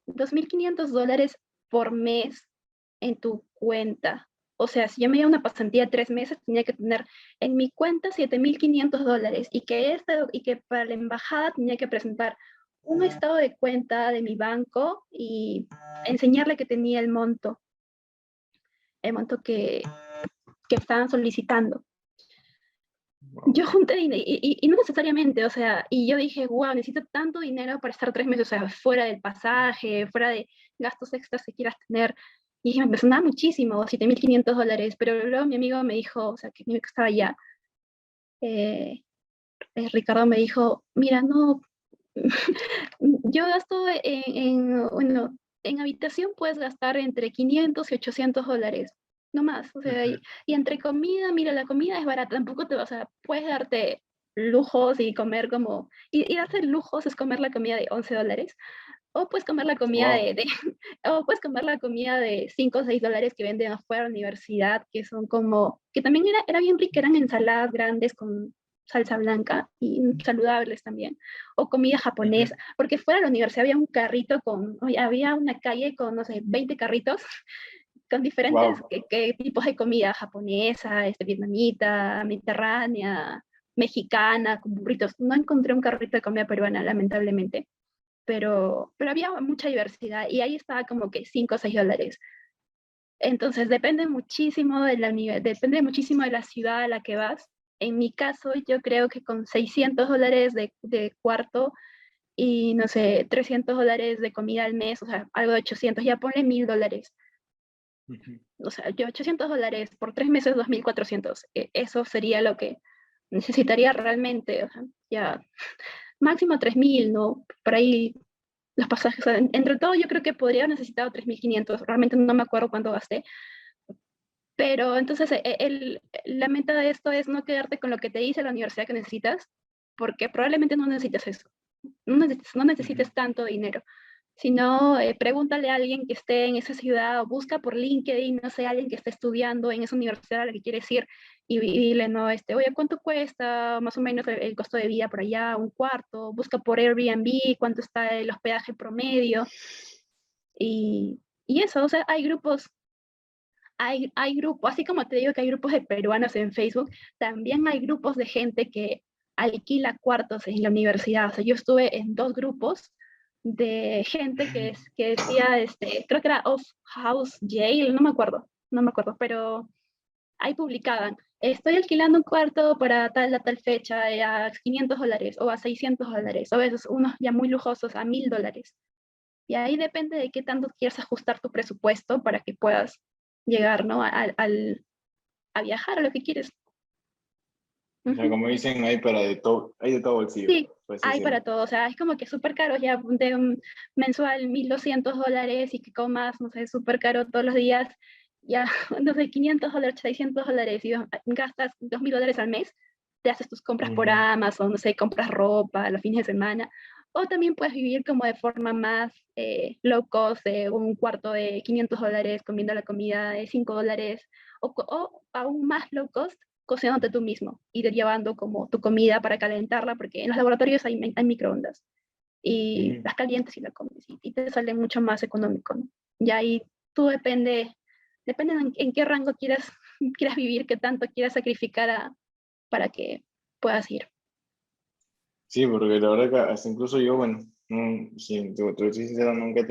$2.500 por mes en tu cuenta. O sea, si yo me iba a una pasantía de 3 meses, tenía que tener en mi cuenta $7.500 y que para la embajada tenía que presentar un estado de cuenta de mi banco y enseñarle que tenía el monto que estaban solicitando. Wow. Yo junté dinero y no necesariamente, o sea, y yo dije, wow, necesito tanto dinero para estar 3 meses, o sea, fuera del pasaje, fuera de gastos extras que quieras tener. Y dije, me sonaba muchísimo, $7.500, pero luego mi amigo me dijo, o sea, que mi amigo que estaba allá, eh, Ricardo me dijo, mira, no, yo gasto bueno, en habitación puedes gastar entre $500 y $800, no más. O sea, Ujú. y entre comida, mira, la comida es barata, tampoco te vas a, puedes darte lujos y comer como, y darte lujos es comer la comida de $11, o puedes comer la comida Wow. o puedes comer la comida de $5 o $6 que venden afuera de la universidad, que son como, que también era bien rica, eran ensaladas grandes con salsa blanca y saludables también, o comida japonesa, porque fuera de la universidad había un carrito había una calle con, no sé, 20 carritos con diferentes Wow. tipos de comida japonesa, vietnamita, mediterránea, mexicana, con burritos. No encontré un carrito de comida peruana, lamentablemente, pero había mucha diversidad y ahí estaba como que $5 o $6. Entonces depende muchísimo de la ciudad a la que vas. En mi caso, yo creo que con $600 de cuarto y no sé, $300 de comida al mes, o sea, algo de 800, ya ponle $1,000. O sea, yo $800 por 3 meses, 2,400. Eso sería lo que necesitaría realmente, o sea, ya máximo 3,000, ¿no? Por ahí los pasajes, o sea, entre todo yo creo que podría haber necesitado 3,500, realmente no me acuerdo cuánto gasté, pero entonces la meta de esto es no quedarte con lo que te dice la universidad que necesitas, porque probablemente no necesites eso, no necesites tanto dinero, sino pregúntale a alguien que esté en esa ciudad o busca por LinkedIn, no sé, alguien que esté estudiando en esa universidad a la que quieres ir y dile, no, oye, ¿cuánto cuesta más o menos el costo de vida por allá? Un cuarto, busca por Airbnb, cuánto está el hospedaje promedio y eso, o sea, hay grupos, así como te digo que hay grupos de peruanos en Facebook, también hay grupos de gente que alquila cuartos en la universidad. O sea, yo estuve en 2 grupos de gente que decía, creo que era Off House Jail, no me acuerdo, pero ahí publicaban, estoy alquilando un cuarto para tal fecha a $500 o a $600, o a veces unos ya muy lujosos a $1,000. Y ahí depende de qué tanto quieras ajustar tu presupuesto para que puedas llegar, ¿no? A viajar a lo que quieres. O sea, Ujú. como dicen, hay de todo bolsillo, Sí, por así hay para decirlo. todo. O sea, es como que súper caro, ya de un mensual $1,200 y que comas, no sé, súper caro todos los días, ya, no sé, $500, $600 y gastas $2,000 al mes, te haces tus compras por Ujú. Amazon, no sé, compras ropa los fines de semana. O también puedes vivir como de forma más low cost, de un cuarto de $500 comiendo la comida de $5, o aún más low cost, cocinándote tú mismo, ir llevando como tu comida para calentarla, porque en los laboratorios hay microondas y Ujú. las calientes y la comes y te sale mucho más económico, ¿no? Y ahí tú depende en qué rango quieras vivir, qué tanto quieras sacrificar para que puedas ir. Sí, porque la verdad que hasta incluso yo, bueno, si te soy sincero, nunca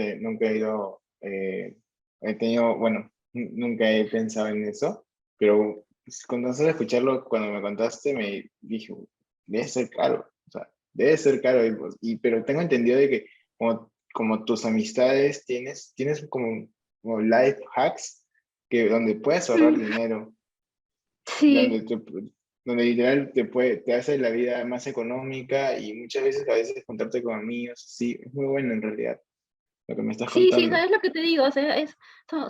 he ido, he tenido, bueno, nunca he pensado en eso, pero con tan solo escucharlo, cuando me contaste, me dije, debe ser caro, o sea, debe ser caro, pero tengo entendido de que como tus amistades tienes como life hacks, donde puedes ahorrar Mm, dinero, sí, donde donde literal te hace la vida más económica y muchas veces a veces contarte con amigos, sí, es muy bueno en realidad lo que me estás sí, sí, contando. sabes lo que te digo, o sea,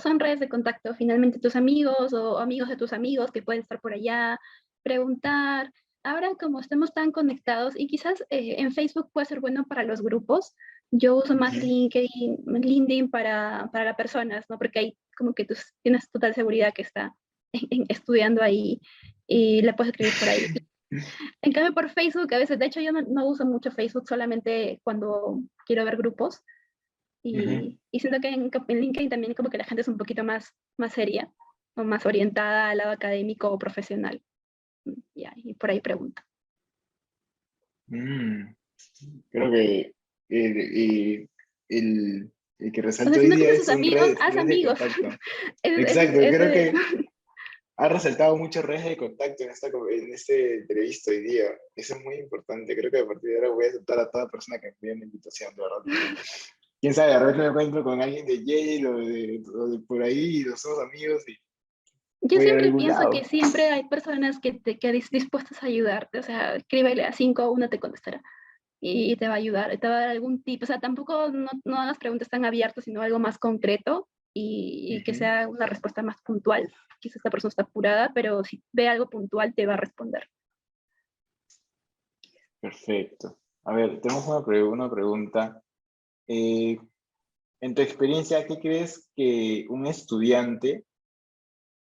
son redes de contacto, finalmente tus amigos o amigos de tus amigos que pueden estar por allá, preguntar. Ahora como estamos tan conectados y quizás en Facebook puede ser bueno para los grupos, yo uso más Ujú. LinkedIn para las personas, ¿no? Porque ahí como que tú tienes total seguridad que está estudiando ahí y le puedes escribir por ahí. En cambio por Facebook a veces, de hecho yo no uso mucho Facebook solamente cuando quiero ver grupos Ujú. y siento que en LinkedIn también como que la gente es un poquito más seria o más orientada al lado académico o profesional. Ya, y por ahí pregunto. Mm, creo que el, el que O sea, resaltó si hoy no día tienes sus es un amigos, haz red de amigos. contacto. Ese Exacto, es, creo ese, que ha resaltado muchas redes de contacto en este entrevista hoy día. Eso es muy importante. Creo que a partir de ahora voy a aceptar a toda persona que me envíe una invitación, de verdad. Porque, quién sabe, de repente me encuentro con alguien de Yale o de por ahí y nos somos amigos y Yo voy a ir a siempre algún pienso que lado. siempre hay personas que dispuestas a ayudarte. O sea, escríbele a 5, una te contestará y te va a ayudar, te va a dar algún tip. O sea, tampoco no hagas preguntas tan abiertas, sino algo más concreto y que Ujú. sea una respuesta más puntual. Quizás esta persona está apurada, pero si ve algo puntual te va a responder. Perfecto. A ver, tenemos una pregunta. Eh, en tu experiencia, ¿qué crees que un estudiante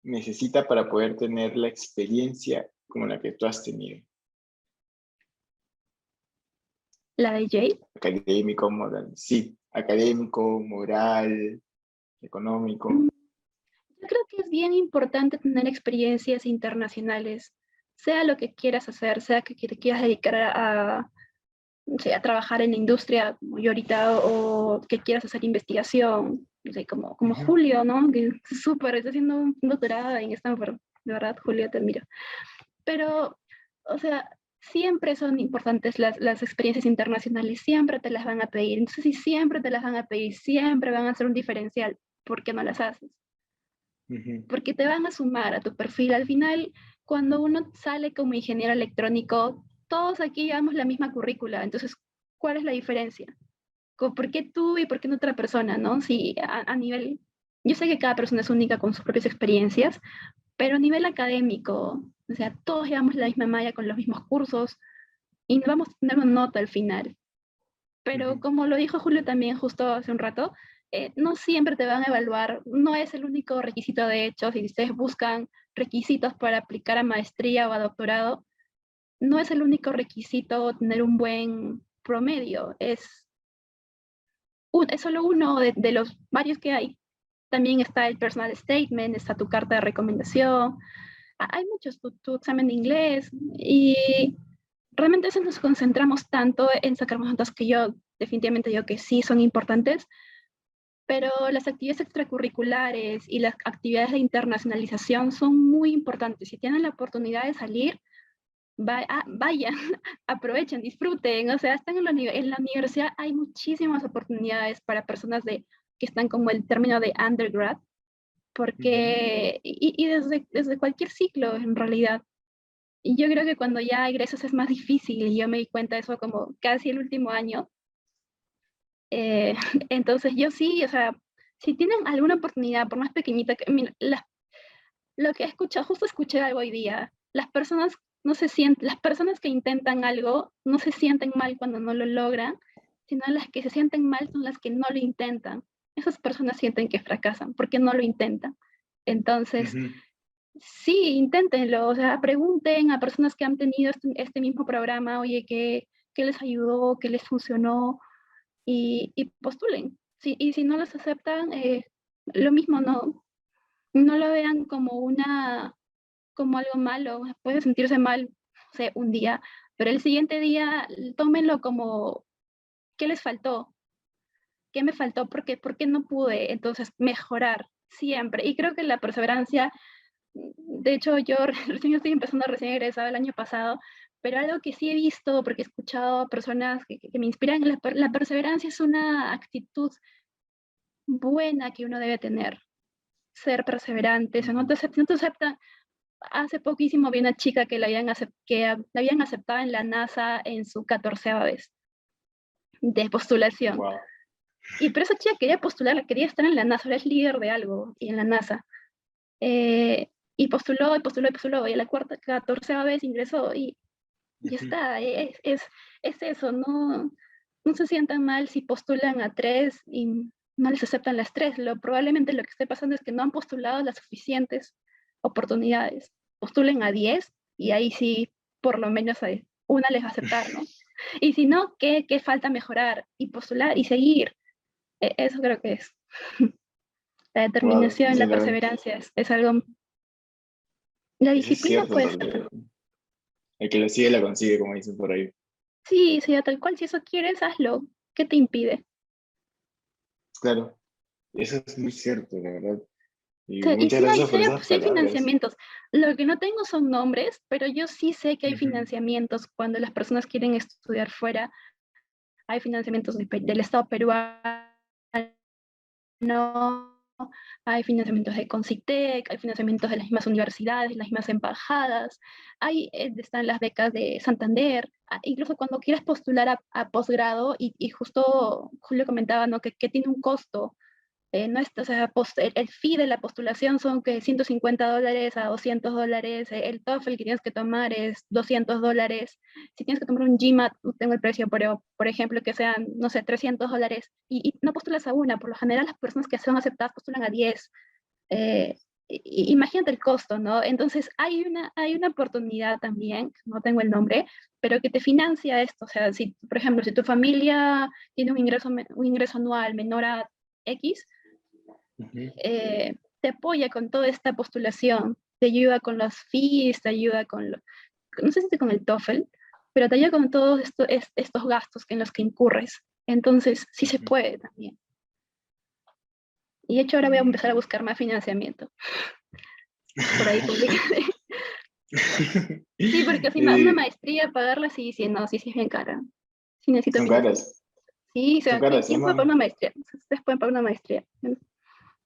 necesita para poder tener la experiencia como la que tú has tenido? La de Jay. Académico, moral. Sí, académico, moral, económico. Yo creo que es bien importante tener experiencias internacionales, sea lo que quieras hacer, sea que te quieras dedicar no sé, a trabajar en la industria como yo ahorita, o que quieras hacer investigación, no sé, como Julio, ¿no? Que es súper, está haciendo un doctorado en Stanford. De verdad, Julio, te admiro. Pero, o sea, siempre son importantes las experiencias internacionales, siempre te las van a pedir. Entonces, si siempre te las van a pedir, siempre van a ser un diferencial, ¿por qué no las haces? Porque te van a sumar a tu perfil. Al final, cuando uno sale como ingeniero electrónico, todos aquí llevamos la misma currícula. Entonces, ¿cuál es la diferencia? ¿Por qué tú y por qué no otra persona, no? Si a nivel, yo sé que cada persona es única con sus propias experiencias, pero a nivel académico, o sea, todos llevamos la misma malla con los mismos cursos y vamos a tener una nota al final. Pero como lo dijo Julio también justo hace un rato, no siempre te van a evaluar, no es el único requisito de hecho, si ustedes buscan requisitos para aplicar a maestría o a doctorado, no es el único requisito tener un buen promedio, es solo uno de los varios que hay. También está el personal statement, está tu carta de recomendación, hay muchos, tu examen de inglés, y realmente eso nos concentramos tanto en sacar más notas, que yo definitivamente digo que sí son importantes, pero las actividades extracurriculares y las actividades de internacionalización son muy importantes. Si tienen la oportunidad de salir, vayan, aprovechen, disfruten. O sea, están en la universidad, hay muchísimas oportunidades para personas que están como el término de undergrad, porque, y desde cualquier ciclo en realidad. Y yo creo que cuando ya egresas es más difícil, y yo me di cuenta de eso como casi el último año. Eh, entonces yo sí, o sea, si tienen alguna oportunidad, por más pequeñita, mira, lo que he escuchado, justo escuché algo hoy día, las personas no se sienten, las personas que intentan algo no se sienten mal cuando no lo logran, sino las que se sienten mal son las que no lo intentan. Esas personas sienten que fracasan porque no lo intentan. Entonces, sí, inténtenlo, o sea, pregunten a personas que han tenido este mismo programa, oye, ¿qué les ayudó? ¿Qué les funcionó? Y postulen. Sí, y si no los aceptan, lo mismo, no lo vean como algo malo. Puede sentirse mal, no sé, un día, pero el siguiente día tómenlo como, ¿qué les faltó? ¿Qué me faltó? ¿Por qué no pude? Entonces, mejorar siempre. Y creo que la perseverancia, de hecho, yo recién estoy empezando, recién egresada el año pasado, pero algo que sí he visto, porque he escuchado a personas que me inspiran, la perseverancia es una actitud buena que uno debe tener, ser perseverante. O sea, no te aceptan. Hace poquísimo vi una chica que la habían aceptado en la NASA en su 14ª vez de postulación. Wow. Pero esa chica quería postular, quería estar en la NASA, ahora es líder de algo y en la NASA. Y postuló, y postuló, y postuló, y a la 14ª vez ingresó, y ya está. Es eso, no se sientan mal si postulan a 3 y no les aceptan las 3. Probablemente lo que esté pasando es que no han postulado las suficientes oportunidades. Postulen a 10 y ahí sí, por lo menos una les va a aceptar, ¿no? Y si no, ¿qué falta mejorar? Y postular y seguir. Eso creo que es. La Wow, determinación, sí, la perseverancia es algo. La eso es disciplina cierto en puede ser. realidad. El que lo sigue la consigue, como dicen por ahí. Sí, sí, tal cual, si eso quieres, hazlo. ¿Qué te impide? Claro, eso es muy cierto, la verdad. Y Y muchas sí hay, gracias por esas sí hay palabras. financiamientos. Lo que no tengo son nombres, pero yo sí sé que hay Ujú. financiamientos cuando las personas quieren estudiar fuera. Hay financiamientos del Estado peruano, hay financiamientos de Concitec, hay financiamientos de las mismas universidades, las mismas embajadas, están las becas de Santander. Incluso cuando quieres postular a posgrado, y justo Julio comentaba, ¿no? que tiene un costo. No es, o sea, el fee de la postulación son que $150 a $200, el TOEFL que tienes que tomar es $200, si tienes que tomar un GMAT, no tengo el precio, pero por ejemplo que sean, no sé, $300, y no postulas a una. Por lo general las personas que son aceptadas postulan a 10, eh, imagínate el costo, ¿no? Entonces hay una oportunidad también, no tengo el nombre, pero que te financia esto. O sea, si, por ejemplo, si tu familia tiene un ingreso anual menor a X, Ujú. te apoya con toda esta postulación, te ayuda con las fees, te ayuda con, no sé si con el TOEFL, pero te ayuda con todos estos gastos en los que incurres. Entonces, sí se Ujú. puede también. Y de hecho ahora voy a Mm. empezar a buscar más financiamiento. Por ahí publicaré. Sí, porque si una Eh, maestría, pagarla, sí, sí, no, sí, sí es bien cara. Sí necesito son financiamiento. caras, Sí, o son sea, caras, es ¿quién puede más. pagar una maestría? Ustedes pueden pagar una maestría. Son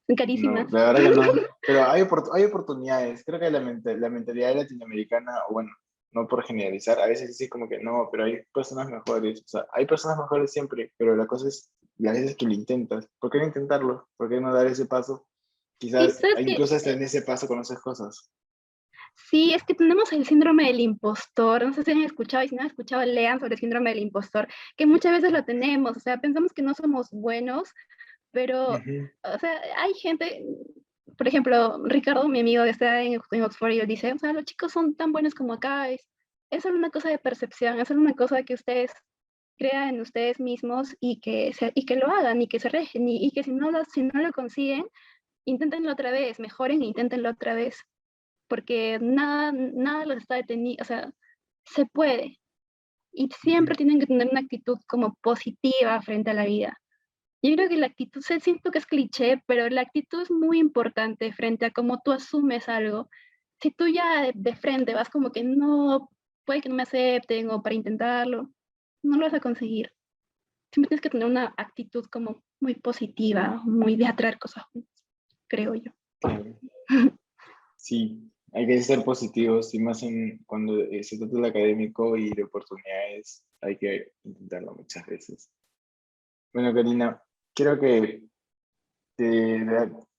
No, carísimas. la verdad que no. Pero hay oportunidades. Creo que la mentalidad latinoamericana, o bueno, no por generalizar, a veces sí como que no, pero hay personas mejores. O sea, hay personas mejores siempre, pero la cosa es las veces que lo intentas. ¿Por qué no intentarlo? ¿Por qué no dar ese paso? Sí, Quizás, ¿sabes qué? incluso hasta en ese paso conoces cosas. Sí, es que tenemos el síndrome del impostor. No sé si han escuchado, y si no han escuchado, lean sobre el síndrome del impostor, que muchas veces lo tenemos. O sea, pensamos que no somos buenos, pero, Ujú. o sea, hay gente, por ejemplo, Ricardo, mi amigo que está en Oxford, y él dice, o sea, los chicos son tan buenos como acá. Es solo una cosa de percepción, es solo una cosa que ustedes crean en ustedes mismos y que lo hagan y que se rejen y que si no lo consiguen, inténtenlo otra vez, mejoren e inténtenlo otra vez, porque nada los está deteniendo, o sea, se puede. Y siempre Ujú. tienen que tener una actitud como positiva frente a la vida. Yo creo que la actitud, siento que es cliché, pero la actitud es muy importante frente a cómo tú asumes algo. Si tú ya de frente vas como que no, puede que no me acepten o para intentarlo, no lo vas a conseguir. Siempre tienes que tener una actitud como muy positiva, muy de atraer cosas, creo yo. Claro. Sí, hay que ser positivos y más cuando se trata de académico y de oportunidades, hay que intentarlo muchas veces. Bueno, Karina, quiero que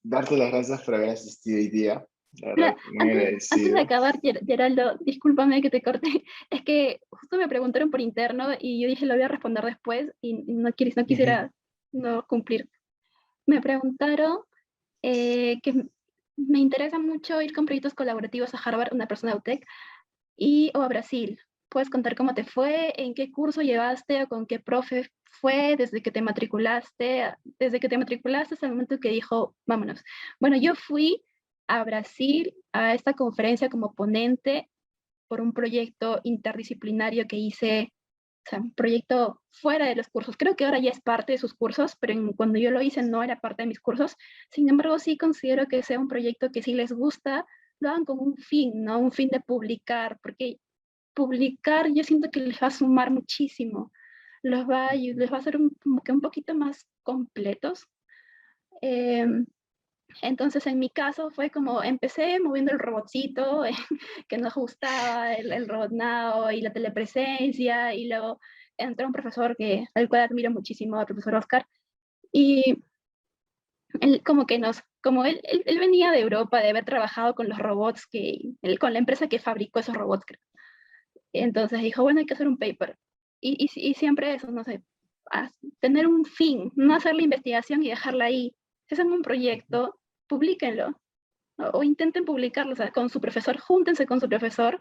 darte las gracias por haber asistido hoy día. La Mira, verdad, muy antes de agradecido. acabar, Geraldo, discúlpame que te corte, es que justo me preguntaron por interno y yo dije lo voy a responder después y no Ujú. quisiera no cumplir. Me preguntaron que me interesa mucho ir con proyectos colaborativos a Harvard, una persona de UTEC, o a Brasil. ¿Puedes contar cómo te fue? ¿En qué curso llevaste o con qué profe fue desde que te matriculaste hasta el momento que dijo, vámonos? Bueno, yo fui a Brasil a esta conferencia como ponente por un proyecto interdisciplinario que hice, o sea, un proyecto fuera de los cursos. Creo que ahora ya es parte de sus cursos, pero cuando yo lo hice no era parte de mis cursos. Sin embargo, sí considero que sea un proyecto que si les gusta, lo hagan con un fin, ¿no? Un fin de publicar, porque publicar yo siento que les va a sumar muchísimo, les va a hacer como que un poquito más completos. Eh, entonces en mi caso fue como empecé moviendo el robotcito que nos gustaba, el robot Now y la telepresencia, y luego entró un profesor al cual admiro muchísimo, el profesor Oscar, y él como que como él venía de Europa, de haber trabajado con los robots, con la empresa que fabricó esos robots. Entonces dijo, bueno, hay que hacer un paper. Y siempre eso, no sé, tener un fin, no hacer la investigación y dejarla ahí. Si hacen un proyecto, publíquenlo o intenten publicarlo, o sea, con su profesor, júntense con su profesor.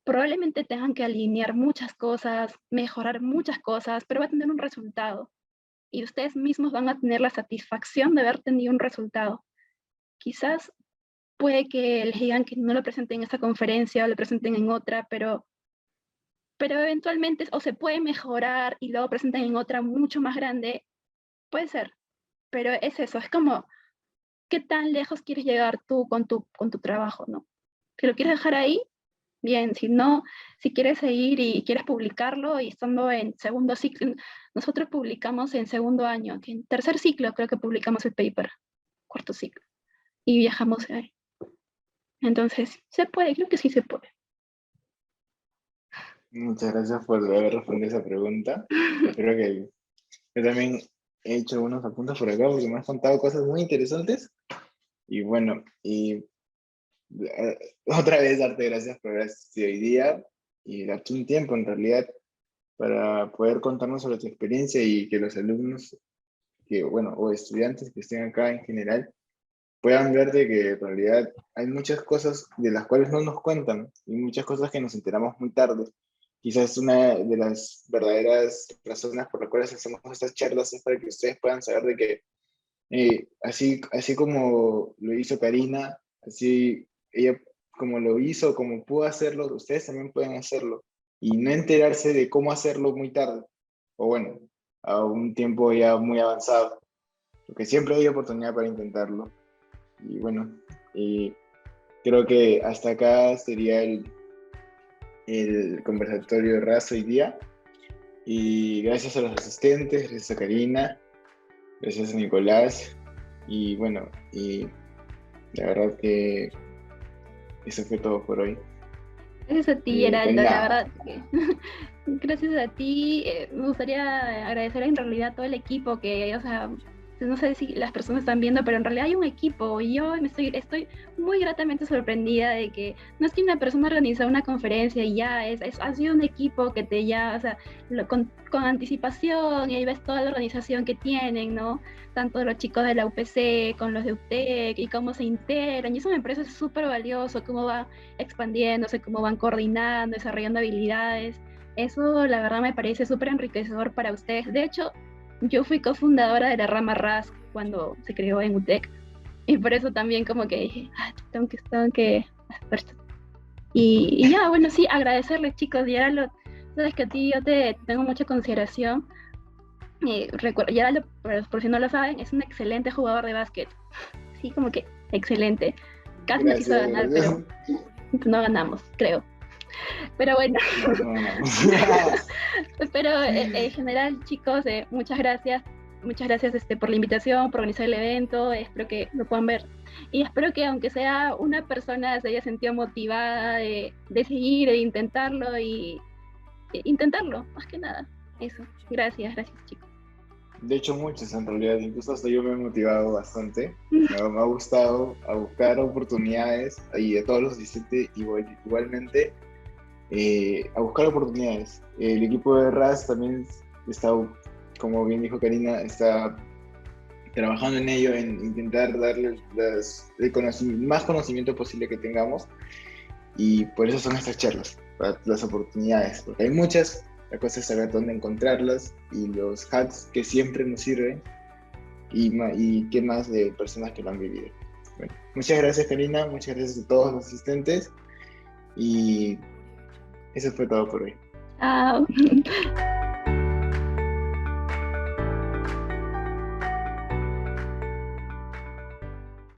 Probablemente tengan que alinear muchas cosas, mejorar muchas cosas, pero va a tener un resultado. Y ustedes mismos van a tener la satisfacción de haber tenido un resultado. Quizás puede que les digan que no lo presenten en esta conferencia o lo presenten en otra, pero eventualmente o se puede mejorar y luego presentan en otra mucho más grande, puede ser, pero es eso, es como qué tan lejos quieres llegar tú con tu trabajo, ¿no? Si lo quieres dejar ahí, bien, si no, si quieres seguir y quieres publicarlo y estando en segundo ciclo, nosotros publicamos en segundo año, que en tercer ciclo creo que publicamos el paper, cuarto ciclo, y viajamos ahí. Entonces, se puede, creo que sí se puede. Muchas gracias por haber respondido esa pregunta. Creo que yo también he hecho unos apuntes por acá porque me has contado cosas muy interesantes. Y bueno, otra vez darte gracias por haber asistido hoy día y darte un tiempo en realidad para poder contarnos sobre tu experiencia y que los alumnos, que bueno, o estudiantes que estén acá en general, puedan ver de que en realidad hay muchas cosas de las cuales no nos cuentan y muchas cosas que nos enteramos muy tarde. Quizás una de las verdaderas razones por las cuales hacemos estas charlas es para que ustedes puedan saber de que así como lo hizo Karina, así ella como lo hizo, como pudo hacerlo, ustedes también pueden hacerlo y no enterarse de cómo hacerlo muy tarde, o bueno, a un tiempo ya muy avanzado, porque siempre hay oportunidad para intentarlo. Y bueno, creo que hasta acá sería el conversatorio de RAS hoy día. Y gracias a los asistentes, gracias a Karina, gracias a Nicolás. Y bueno, y la verdad que eso fue todo por hoy. Gracias a ti, Geraldo, la Karina, verdad que gracias a ti. Me gustaría agradecer en realidad a todo el equipo que, o sea, no sé si las personas están viendo, pero en realidad hay un equipo y yo estoy muy gratamente sorprendida de que no es que una persona organiza una conferencia y ya, ha sido un equipo que te ya, o sea, con anticipación y ahí ves toda la organización que tienen, ¿no? Tanto los chicos de la UPC con los de UTEC y cómo se integran, y eso me parece súper valioso, cómo va expandiéndose, cómo van coordinando, desarrollando habilidades. Eso la verdad me parece súper enriquecedor para ustedes. De hecho, yo fui cofundadora de la rama RAS cuando se creó en UTEC y por eso también como que dije, tengo que y ya, bueno, sí, agradecerles chicos, Gerardo, sabes que a ti yo te tengo mucha consideración. Gerardo, por si no lo saben, es un excelente jugador de básquet, sí, como que excelente. Casi nos hizo gracias, ganar, gracias. pero no ganamos, creo. Pero bueno, No. pero en general, chicos, muchas gracias. Muchas gracias por la invitación, por organizar el evento. Espero que lo puedan ver. Y espero que aunque sea una persona se haya sentido motivada de seguir, de intentarlo y intentarlo, más que nada. Eso. Gracias, gracias, chicos. De hecho, muchos en realidad, incluso hasta yo me he motivado bastante. Me ha gustado a buscar oportunidades y a todos los asistentes igualmente a buscar oportunidades. El equipo de RAS también está, como bien dijo Karina, está trabajando en ello, en intentar darle más conocimiento posible que tengamos, y por eso son estas charlas, para las oportunidades, porque hay muchas, la cosa es saber dónde encontrarlas y los hacks que siempre nos sirven, y qué más de personas que lo han vivido. Bueno, muchas gracias Karina, muchas gracias a todos los asistentes, y eso fue todo por hoy. Chao.